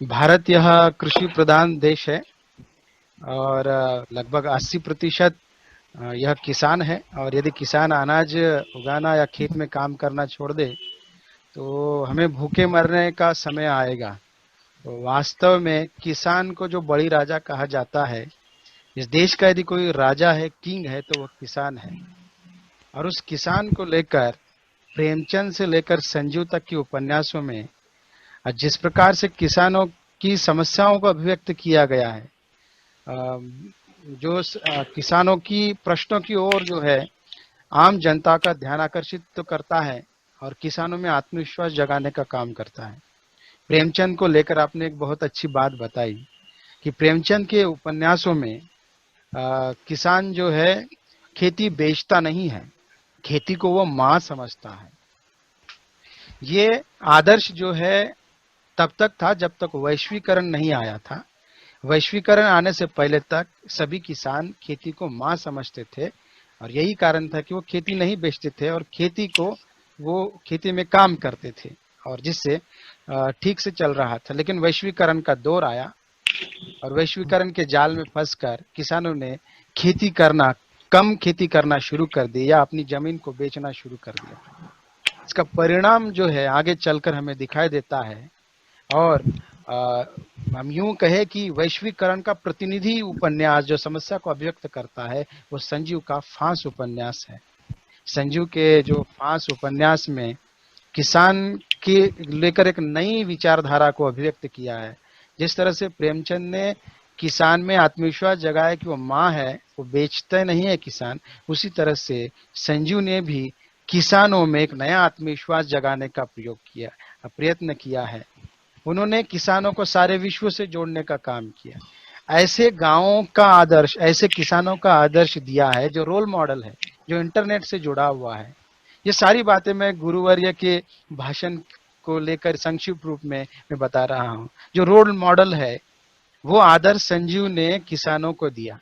भारत यह कृषि प्रधान देश है और लगभग 80% यह किसान है। और यदि किसान अनाज उगाना या खेत में काम करना छोड़ दे तो हमें भूखे मरने का समय आएगा। तो वास्तव में किसान को जो बड़ी राजा कहा जाता है, इस देश का यदि कोई राजा है, किंग है, तो वो किसान है। और उस किसान को लेकर प्रेमचंद से लेकर संजीव तक के उपन्यासों में जिस प्रकार से किसानों की समस्याओं को अभिव्यक्त किया गया है, जो किसानों की प्रश्नों की ओर जो है आम जनता का ध्यान आकर्षित तो करता है और किसानों में आत्मविश्वास जगाने का काम करता है। प्रेमचंद को लेकर आपने एक बहुत अच्छी बात बताई कि प्रेमचंद के उपन्यासों में किसान जो है खेती बेचता नहीं है, खेती को वो माँ समझता है। ये आदर्श जो है तब तक था जब तक वैश्वीकरण नहीं आया था। वैश्वीकरण आने से पहले तक सभी किसान खेती को माँ समझते थे और यही कारण था कि वो खेती नहीं बेचते थे और खेती में काम करते थे और जिससे ठीक से चल रहा था। लेकिन वैश्वीकरण का दौर आया और वैश्वीकरण के जाल में फंसकर किसानों ने कम खेती करना शुरू कर दी या अपनी जमीन को बेचना शुरू कर दिया। इसका परिणाम जो है आगे चलकर हमें दिखाई देता है। और हम यूं कहे कि वैश्वीकरण का प्रतिनिधि उपन्यास जो समस्या को अभिव्यक्त करता है वो संजीव का फांस उपन्यास है। संजीव के जो फांस उपन्यास में किसान के लेकर एक नई विचारधारा को अभिव्यक्त किया है। जिस तरह से प्रेमचंद ने किसान में आत्मविश्वास जगाया कि वो माँ है, वो बेचते नहीं है किसान, उसी तरह से संजीव ने भी किसानों में एक नया आत्मविश्वास जगाने का प्रयत्न किया है। उन्होंने किसानों को सारे विश्व से जोड़ने का काम किया। ऐसे गांवों का आदर्श, ऐसे किसानों का आदर्श दिया है जो रोल मॉडल है। जो इंटरनेट से जुड़ा हुआ है। ये सारी बातें मैं गुरुवर्य के भाषण को लेकर संक्षिप्त रूप में मैं बता रहा हूँ। जो रोल मॉडल है वो आदर्श संजीव ने किसानों को दिया।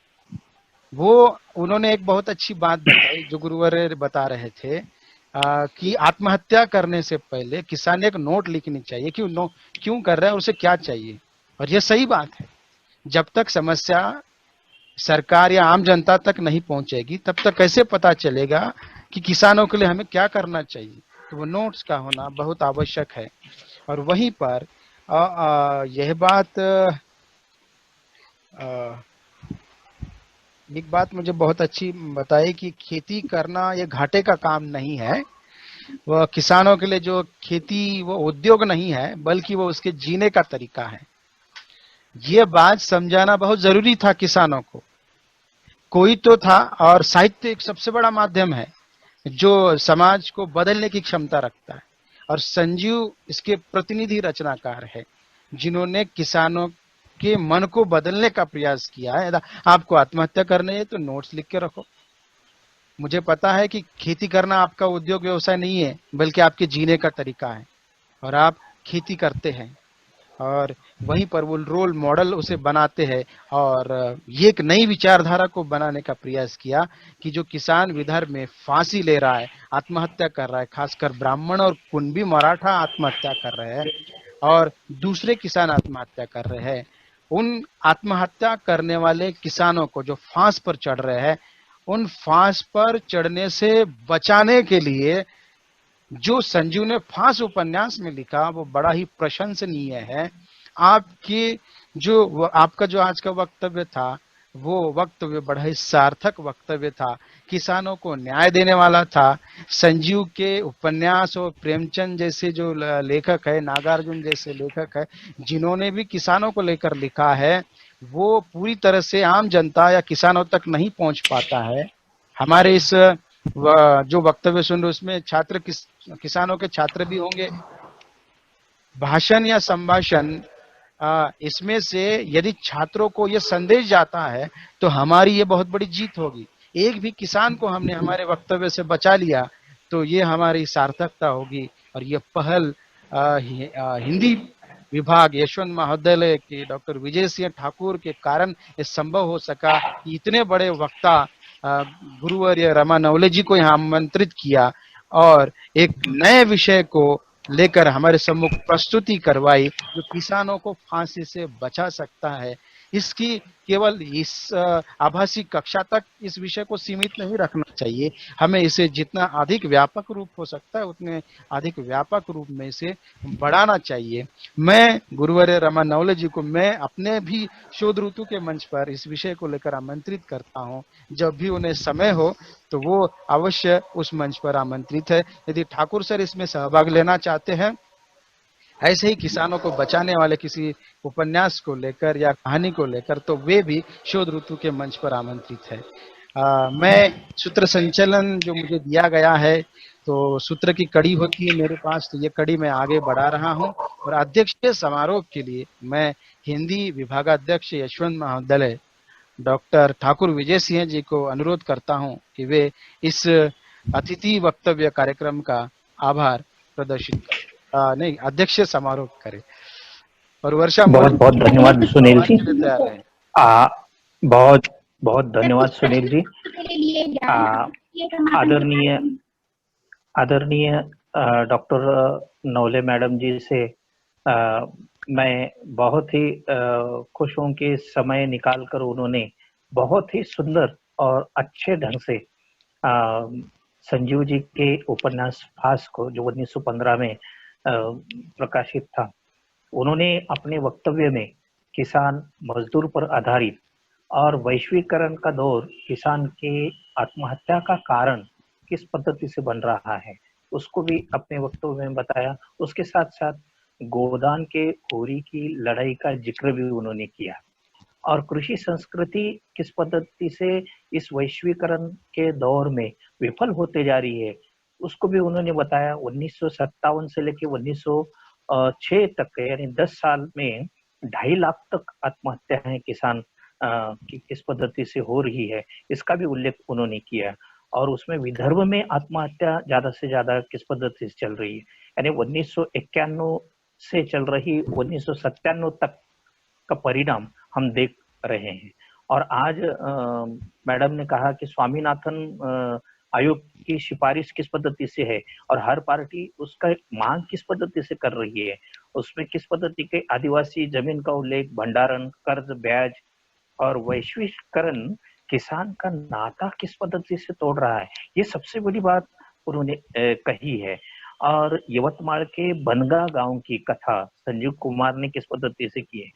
वो उन्होंने एक बहुत अच्छी बात बताई जो गुरुवर्य बता रहे थे कि आत्महत्या करने से पहले किसान एक नोट लिखनी चाहिए, क्यों कर रहा है, उसे क्या चाहिए। और ये सही बात है। जब तक समस्या सरकार या आम जनता तक नहीं पहुंचेगी तब तक कैसे पता चलेगा कि किसानों के लिए हमें क्या करना चाहिए। तो वो नोट्स का होना बहुत आवश्यक है। और वहीं पर यह बात एक बात मुझे बहुत अच्छी बताई कि खेती करना ये घाटे का काम नहीं है। वह किसानों के लिए जो खेती वो उद्योग नहीं है बल्कि वो उसके जीने का तरीका है। ये बात समझाना बहुत जरूरी था किसानों को। कोई तो था, और साहित्य एक सबसे बड़ा माध्यम है जो समाज को बदलने की क्षमता रखता है। और संजीव इसके प्रतिनिधि रचनाकार है जिन्होंने किसानों के मन को बदलने का प्रयास किया है। आपको आत्महत्या करनी है तो नोट्स लिख के रखो। मुझे पता है कि खेती करना आपका उद्योग व्यवसाय नहीं है बल्कि आपके जीने का तरीका है, और आप खेती करते हैं और वहीं पर वो रोल मॉडल उसे बनाते हैं। और ये एक नई विचारधारा को बनाने का प्रयास किया कि जो किसान विदर्भ में फांसी ले रहा है, आत्महत्या कर रहा है, खासकर ब्राह्मण और कुणबी मराठा आत्महत्या कर रहे हैं और दूसरे किसान आत्महत्या कर रहे हैं, उन आत्महत्या करने वाले किसानों को जो फांस पर चढ़ रहे हैं, उन फांस पर चढ़ने से बचाने के लिए जो संजीव ने फांस उपन्यास में लिखा वो बड़ा ही प्रशंसनीय है। आपकी आपका जो आज का वक्तव्य था वो वक्तव्य बड़ा ही सार्थक वक्तव्य था, किसानों को न्याय देने वाला था। संजीव के उपन्यास और प्रेमचंद जैसे जो लेखक है, नागार्जुन जैसे लेखक है जिन्होंने भी किसानों को लेकर लिखा है, वो पूरी तरह से आम जनता या किसानों तक नहीं पहुंच पाता है। हमारे इस जो वक्तव्य सुन रहे उसमें किसानों के छात्र भी होंगे। भाषण या संभाषण इसमें से यदि छात्रों को यह संदेश जाता है तो हमारी ये बहुत बड़ी जीत होगी। एक भी किसान को हमने हमारे वक्तव्य से बचा लिया तो ये हमारी सार्थकता होगी। और ये पहल हिंदी विभाग यशवंत महाविद्यालय के डॉक्टर विजय सिंह ठाकुर के कारण ये संभव हो सका कि इतने बड़े वक्ता गुरुवर्य रमा नवले जी को यहाँ आमंत्रित किया और एक नए विषय को लेकर हमारे सम्मुख प्रस्तुति करवाई जो किसानों को फांसी से बचा सकता है। इसकी केवल इस आभासी कक्षा तक इस विषय को सीमित नहीं रखना चाहिए। हमें इसे जितना अधिक व्यापक रूप हो सकता है उतने अधिक व्यापक रूप में इसे बढ़ाना चाहिए। मैं गुरुवर्य रमा नवले जी को मैं अपने भी शोध ऋतु के मंच पर इस विषय को लेकर आमंत्रित करता हूँ। जब भी उन्हें समय हो तो वो अवश्य उस मंच पर आमंत्रित है। यदि ठाकुर सर इसमें सहभाग लेना चाहते हैं ऐसे ही किसानों को बचाने वाले किसी उपन्यास को लेकर या कहानी को लेकर, तो वे भी शोध ऋतु के मंच पर आमंत्रित है। मैं सूत्र संचलन जो मुझे दिया गया है तो सूत्र की कड़ी होती है मेरे पास, तो ये कड़ी मैं आगे बढ़ा रहा हूँ। और अध्यक्षीय समारोह के लिए मैं हिंदी विभागाध्यक्ष यशवंत महाविद्यालय डॉक्टर ठाकुर विजय सिंह जी को अनुरोध करता हूं कि वे इस अतिथि वक्तव्य कार्यक्रम का आभार प्रदर्शित करें, नहीं अध्यक्ष समारोह करें। और वर्षा बहुत बहुत धन्यवाद सुनील जी। तैयार रहे। बहुत बहुत धन्यवाद सुनील जी। आदरणीय आदरणीय डॉक्टर नवले मैडम जी से मैं बहुत ही खुश हूं कि समय निकालकर उन्होंने बहुत ही सुंदर और अच्छे ढंग से संजीव जी के उपन्यास फांस को जो 1915 में प्रकाशित था, उन्होंने अपने वक्तव्य में किसान मजदूर पर आधारित और वैश्वीकरण का दौर किसान के आत्महत्या का कारण किस पद्धति से बन रहा है उसको भी अपने वक्तव्य में बताया। उसके साथ साथ गोदान के होरी की लड़ाई का जिक्र भी उन्होंने किया और कृषि संस्कृति किस पद्धति से इस वैश्वीकरण के दौर में विफल होते जा रही है उसको भी उन्होंने बताया। 1957 से लेकर 1906 तक यानी 10 साल में 2.5 लाख तक आत्महत्याएं किसान की किस पद्धति से हो रही है इसका भी उल्लेख उन्होंने किया। और उसमें विदर्भ में आत्महत्या ज्यादा से ज्यादा किस पद्धति से चल रही है, यानी 1991 से चल रही 1997 तक का परिणाम हम देख रहे हैं। और आज मैडम ने कहा कि स्वामीनाथन आयोग की सिफारिश किस पद्धति से है और हर पार्टी उसका मांग किस पद्धति से कर रही है, उसमें किस पद्धति के आदिवासी जमीन का उल्लेख, भंडारण, कर्ज, ब्याज और वैश्वीकरण किसान का नाता किस पद्धति से तोड़ रहा है, ये सबसे बड़ी बात उन्होंने कही है। और यवतमाल के बनगा गांव की कथा संजीव कुमार ने किस पद्धति से की है।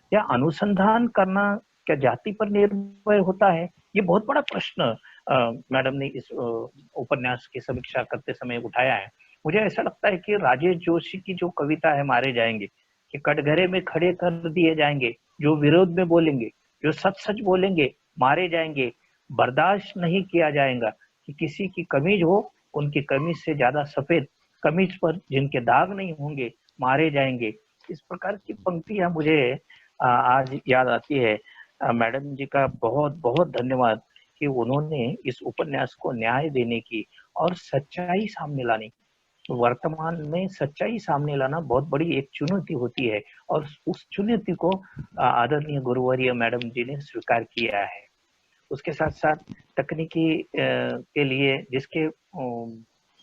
क्या अनुसंधान करना क्या जाति पर निर्भर होता है, ये बहुत बड़ा प्रश्न मैडम ने इस उपन्यास की समीक्षा करते समय उठाया है। मुझे ऐसा लगता है कि राजेश जोशी की जो कविता है मारे जाएंगे, कि कटघरे में खड़े कर दिए जाएंगे, जो विरोध में बोलेंगे, जो सच सच बोलेंगे मारे जाएंगे, बर्दाश्त नहीं किया जाएगा कि किसी की कमीज हो, उनकी कमीज से ज्यादा सफेद कमीज पर जिनके दाग नहीं होंगे मारे जाएंगे। इस प्रकार की पंक्तियां मुझे आज याद आती है। मैडम जी का बहुत बहुत धन्यवाद कि उन्होंने इस उपन्यास को न्याय देने की और सच्चाई सामने लाने की। वर्तमान में सच्चाई सामने लाना बहुत बड़ी एक चुनौती होती है और उस चुनौती को आदरणीय गुरुवर्य मैडम जी ने स्वीकार किया है। उसके साथ साथ तकनीकी के लिए जिसके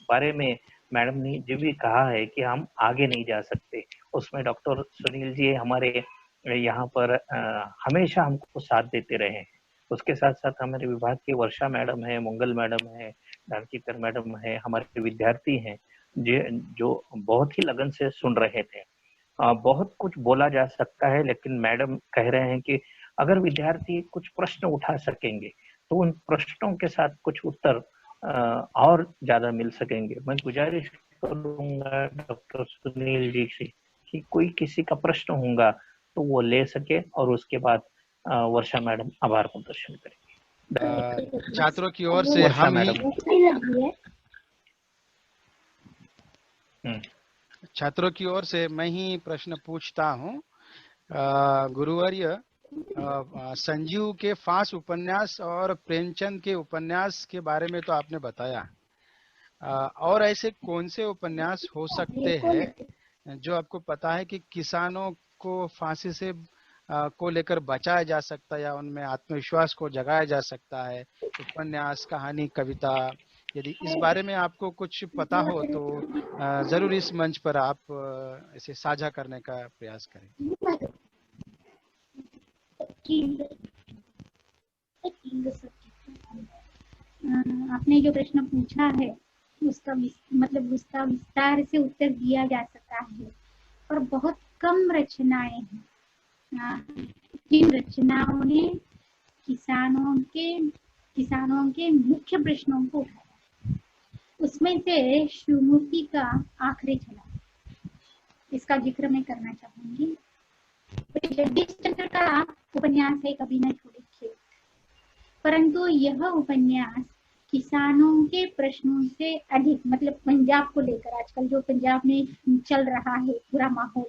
बारे में मैडम ने जो भी कहा है कि हम आगे नहीं जा सकते, उसमें डॉक्टर सुनील जी हमारे यहाँ पर हमेशा हमको साथ देते रहे हैं। उसके साथ साथ हमारे विभाग की वर्षा मैडम है, मंगल मैडम है, जानकीकर मैडम है, हमारे विद्यार्थी हैं जो बहुत ही लगन से सुन रहे थे। बहुत कुछ बोला जा सकता है, लेकिन मैडम कह रहे हैं कि अगर विद्यार्थी कुछ प्रश्न उठा सकेंगे तो उन प्रश्नों के साथ कुछ उत्तर और ज्यादा मिल सकेंगे। मैं गुजारिश करूंगा डॉक्टर सुनील जी से कि कोई किसी का प्रश्न होगा तो वो ले सके और उसके बाद वर्षा मैडम आभार प्रदर्शन करेंगे। छात्रों की ओर से हम छात्रों की ओर से मैं ही प्रश्न पूछता हूँ। गुरुवर्य, संजीव के फांस उपन्यास और प्रेमचंद के उपन्यास के बारे में तो आपने बताया, और ऐसे कौन से उपन्यास हो सकते हैं जो आपको पता है कि किसानों को फांसी से को लेकर बचाया जा सकता है या उनमें आत्मविश्वास को जगाया जा सकता है? उपन्यास, कहानी, कविता, यदि इस बारे में आपको कुछ पता हो तो जरूर इस मंच पर आप इसे साझा करने का प्रयास करें। आपने जो प्रश्न पूछा है उसका उसका विस्तार से उत्तर दिया जा सकता है, और बहुत कम रचनाएं हैं जिन रचनाओं ने किसानों के मुख्य प्रश्नों को उठाया। उसमें से शिवमूर्ति का आखिरी चला, इसका जिक्र मैं करना चाहूंगी। जगदीश चंद्र का उपन्यास है कभी न छोड़े खेत, परंतु यह उपन्यास किसानों के प्रश्नों से अधिक, पंजाब को लेकर आजकल जो पंजाब में चल रहा है पूरा माहौल,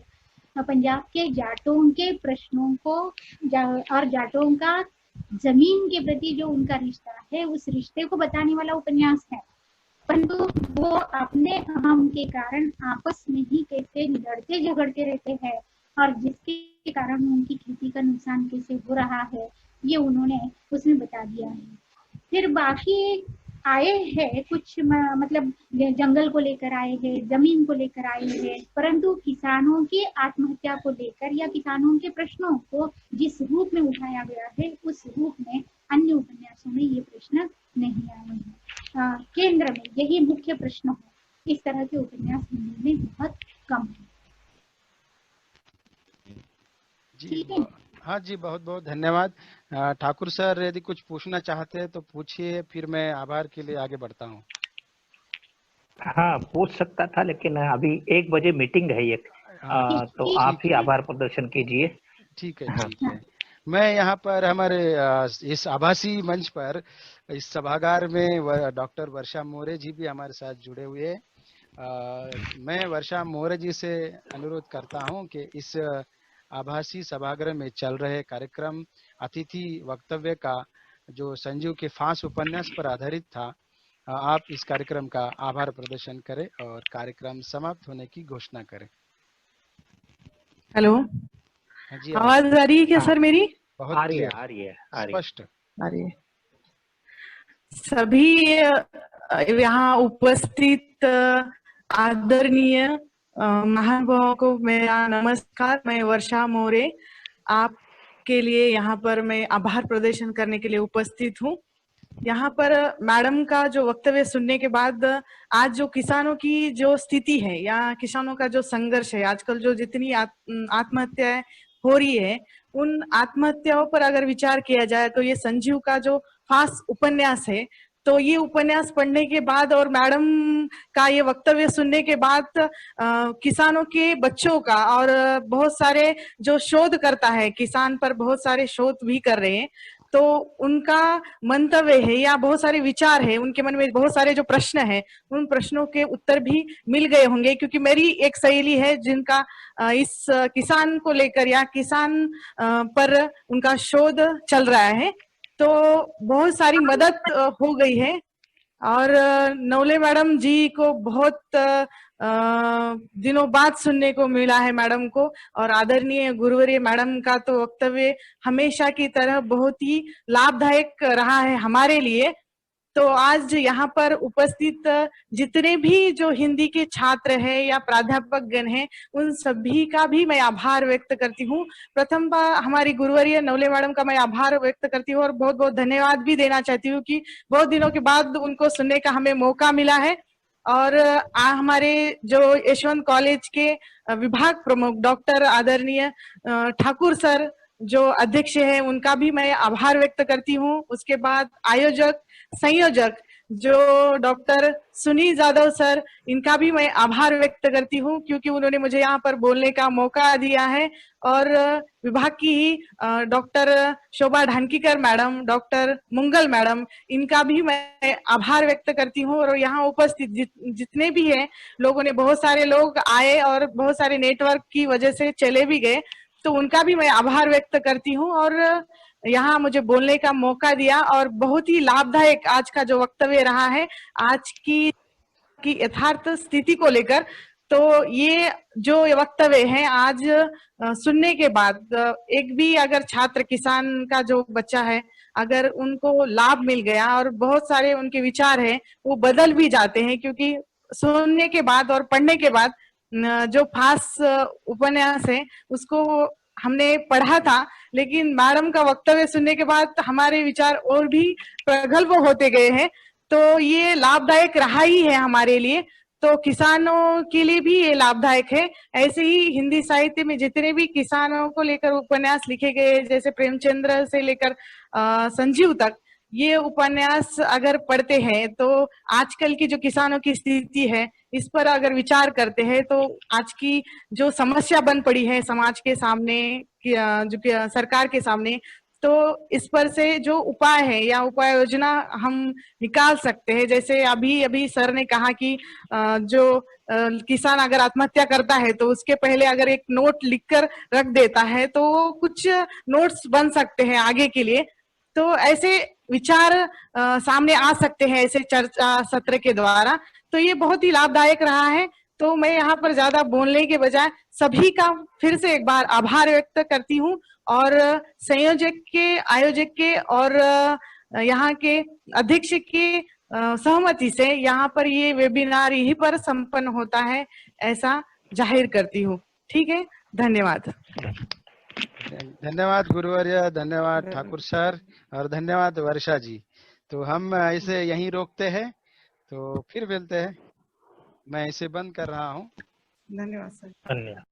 पंजाब के जाटों के प्रश्नों को और जाटों का जमीन के प्रति जो उनका रिश्ता है उस रिश्ते को बताने वाला उपन्यास है। परंतु वो अपने अहम के कारण आपस में ही कैसे लड़ते झगड़ते रहते हैं और जिसके कारण उनकी खेती का नुकसान कैसे हो रहा है ये उन्होंने उसमें बता दिया है। फिर बाकी आए हैं कुछ जंगल को लेकर आए हैं, जमीन को लेकर आए हैं, परंतु किसानों की आत्महत्या को लेकर या किसानों के प्रश्नों को जिस रूप में उठाया गया है उस रूप में अन्य उपन्यासों में ये प्रश्न नहीं आए हैं। केंद्र में यही मुख्य प्रश्न हो, इस तरह के उपन्यास हिंदी में बहुत कम है। ठीक है, हाँ जी, बहुत बहुत धन्यवाद। ठाकुर सर यदि कुछ पूछना चाहते हैं तो पूछिए, फिर मैं आभार के लिए आगे बढ़ता हूँ। हाँ, पूछ सकता था, लेकिन अभी 1 बजे मीटिंग है एक, तो आप ही आभार प्रदर्शन कीजिए। ठीक है, ठीक है। मैं यहाँ पर हमारे इस आभासी मंच पर इस सभागार में डॉक्टर वर्षा मोरे जी भी हमारे साथ जुड़े हुए हैं। मैं वर्षा मोरे जी से अनुरोध करता हूँ कि इस आभासी सभागृह में चल रहे कार्यक्रम अतिथि वक्तव्य का जो संजीव के फांस उपन्यास पर आधारित था आप इस कार्यक्रम का आभार प्रदर्शन करें और कार्यक्रम समाप्त होने की घोषणा करें। हेलो, हाँ जी, आवाज आ रही है क्या हाँ। सर मेरी? बहुत आ रही है, क्लियर, आ रही है, आ रही है। स्पष्ट। आ रही है। सभी यहाँ उपस्थित आदरणीय महानुभावों को मेरा नमस्कार। मैं वर्षा मोरे आपके लिए यहाँ पर मैं आभार प्रदर्शन करने के लिए उपस्थित हूँ। यहाँ पर मैडम का जो वक्तव्य सुनने के बाद आज जो किसानों की जो स्थिति है या किसानों का जो संघर्ष है, आजकल जो जितनी आत्महत्याएं हो रही है, उन आत्महत्याओं पर अगर विचार किया जाए तो ये संजीव का जो खास उपन्यास है, तो ये उपन्यास पढ़ने के बाद और मैडम का ये वक्तव्य सुनने के बाद किसानों के बच्चों का और बहुत सारे जो शोध करता है, किसान पर बहुत सारे शोध भी कर रहे हैं, तो उनका मंतव्य है या बहुत सारे विचार है, उनके मन में बहुत सारे जो प्रश्न है, उन प्रश्नों के उत्तर भी मिल गए होंगे। क्योंकि मेरी एक सहेली है जिनका इस किसान को लेकर या किसान पर उनका शोध चल रहा है, तो बहुत सारी मदद हो गई है। और नवले मैडम जी को बहुत दिनों बाद सुनने को मिला है मैडम को, और आदरणीय गुरुवर्य मैडम का तो वक्तव्य हमेशा की तरह बहुत ही लाभदायक रहा है हमारे लिए। तो आज यहाँ पर उपस्थित जितने भी जो हिंदी के छात्र हैं या प्राध्यापक गण हैं, उन सभी का भी मैं आभार व्यक्त करती हूँ। प्रथम बार हमारी गुरुवर्य नवले मैडम का मैं आभार व्यक्त करती हूँ और बहुत बहुत धन्यवाद भी देना चाहती हूँ कि बहुत दिनों के बाद उनको सुनने का हमें मौका मिला है। और हमारे जो यशवंत कॉलेज के विभाग प्रमुख डॉक्टर आदरणीय ठाकुर सर जो अध्यक्ष है, उनका भी मैं आभार व्यक्त करती हूँ। उसके बाद आयोजक संयोजक जो डॉक्टर सुनील जाधव सर, इनका भी मैं आभार व्यक्त करती हूँ क्योंकि उन्होंने मुझे यहाँ पर बोलने का मौका दिया है। और विभाग की ही डॉक्टर शोभा ढानकीकर मैडम, डॉक्टर मुंगल मैडम, इनका भी मैं आभार व्यक्त करती हूँ। और यहाँ उपस्थित जितने भी हैं लोगों ने, बहुत सारे लोग आए और बहुत सारे नेटवर्क की वजह से चले भी गए, तो उनका भी मैं आभार व्यक्त करती हूँ और यहाँ मुझे बोलने का मौका दिया। और बहुत ही लाभदायक आज का जो वक्तव्य रहा है आज की यथार्थ स्थिति को लेकर, तो ये जो वक्तव्य है आज सुनने के बाद एक भी अगर छात्र किसान का जो बच्चा है, अगर उनको लाभ मिल गया और बहुत सारे उनके विचार हैं वो बदल भी जाते हैं, क्योंकि सुनने के बाद और पढ़ने के बाद जो फास उपन्यास है उसको हमने पढ़ा था, लेकिन मैडम का वक्तव्य सुनने के बाद हमारे विचार और भी प्रगल्भ होते गए हैं। तो ये लाभदायक रहा ही है हमारे लिए, तो किसानों के लिए भी ये लाभदायक है। ऐसे ही हिंदी साहित्य में जितने भी किसानों को लेकर उपन्यास लिखे गए, जैसे प्रेमचंद्र से लेकर संजीव तक, ये उपन्यास अगर पढ़ते हैं तो आजकल की जो किसानों की स्थिति है इस पर अगर विचार करते हैं, तो आज की जो समस्या बन पड़ी है समाज के सामने, जो सरकार के सामने, तो इस पर से जो उपाय है या उपाय योजना हम निकाल सकते हैं। जैसे अभी अभी सर ने कहा कि जो किसान अगर आत्महत्या करता है तो उसके पहले अगर एक नोट लिखकर रख देता है तो कुछ नोट्स बन सकते हैं आगे के लिए। तो ऐसे विचार सामने आ सकते हैं ऐसे चर्चा सत्र के द्वारा, तो ये बहुत ही लाभदायक रहा है। तो मैं यहाँ पर ज्यादा बोलने के बजाय सभी का फिर से एक बार आभार व्यक्त करती हूँ, और संयोजक के, आयोजक के और यहाँ के अध्यक्ष के सहमति से यहाँ पर ये वेबिनार यहीं पर संपन्न होता है, ऐसा जाहिर करती हूँ। ठीक है, धन्यवाद। धन्यवाद गुरुवर्य, धन्यवाद ठाकुर सर और धन्यवाद वर्षा जी। तो हम इसे यहीं रोकते हैं, तो फिर मिलते हैं। मैं इसे बंद कर रहा हूँ। धन्यवाद सर। धन्यवाद।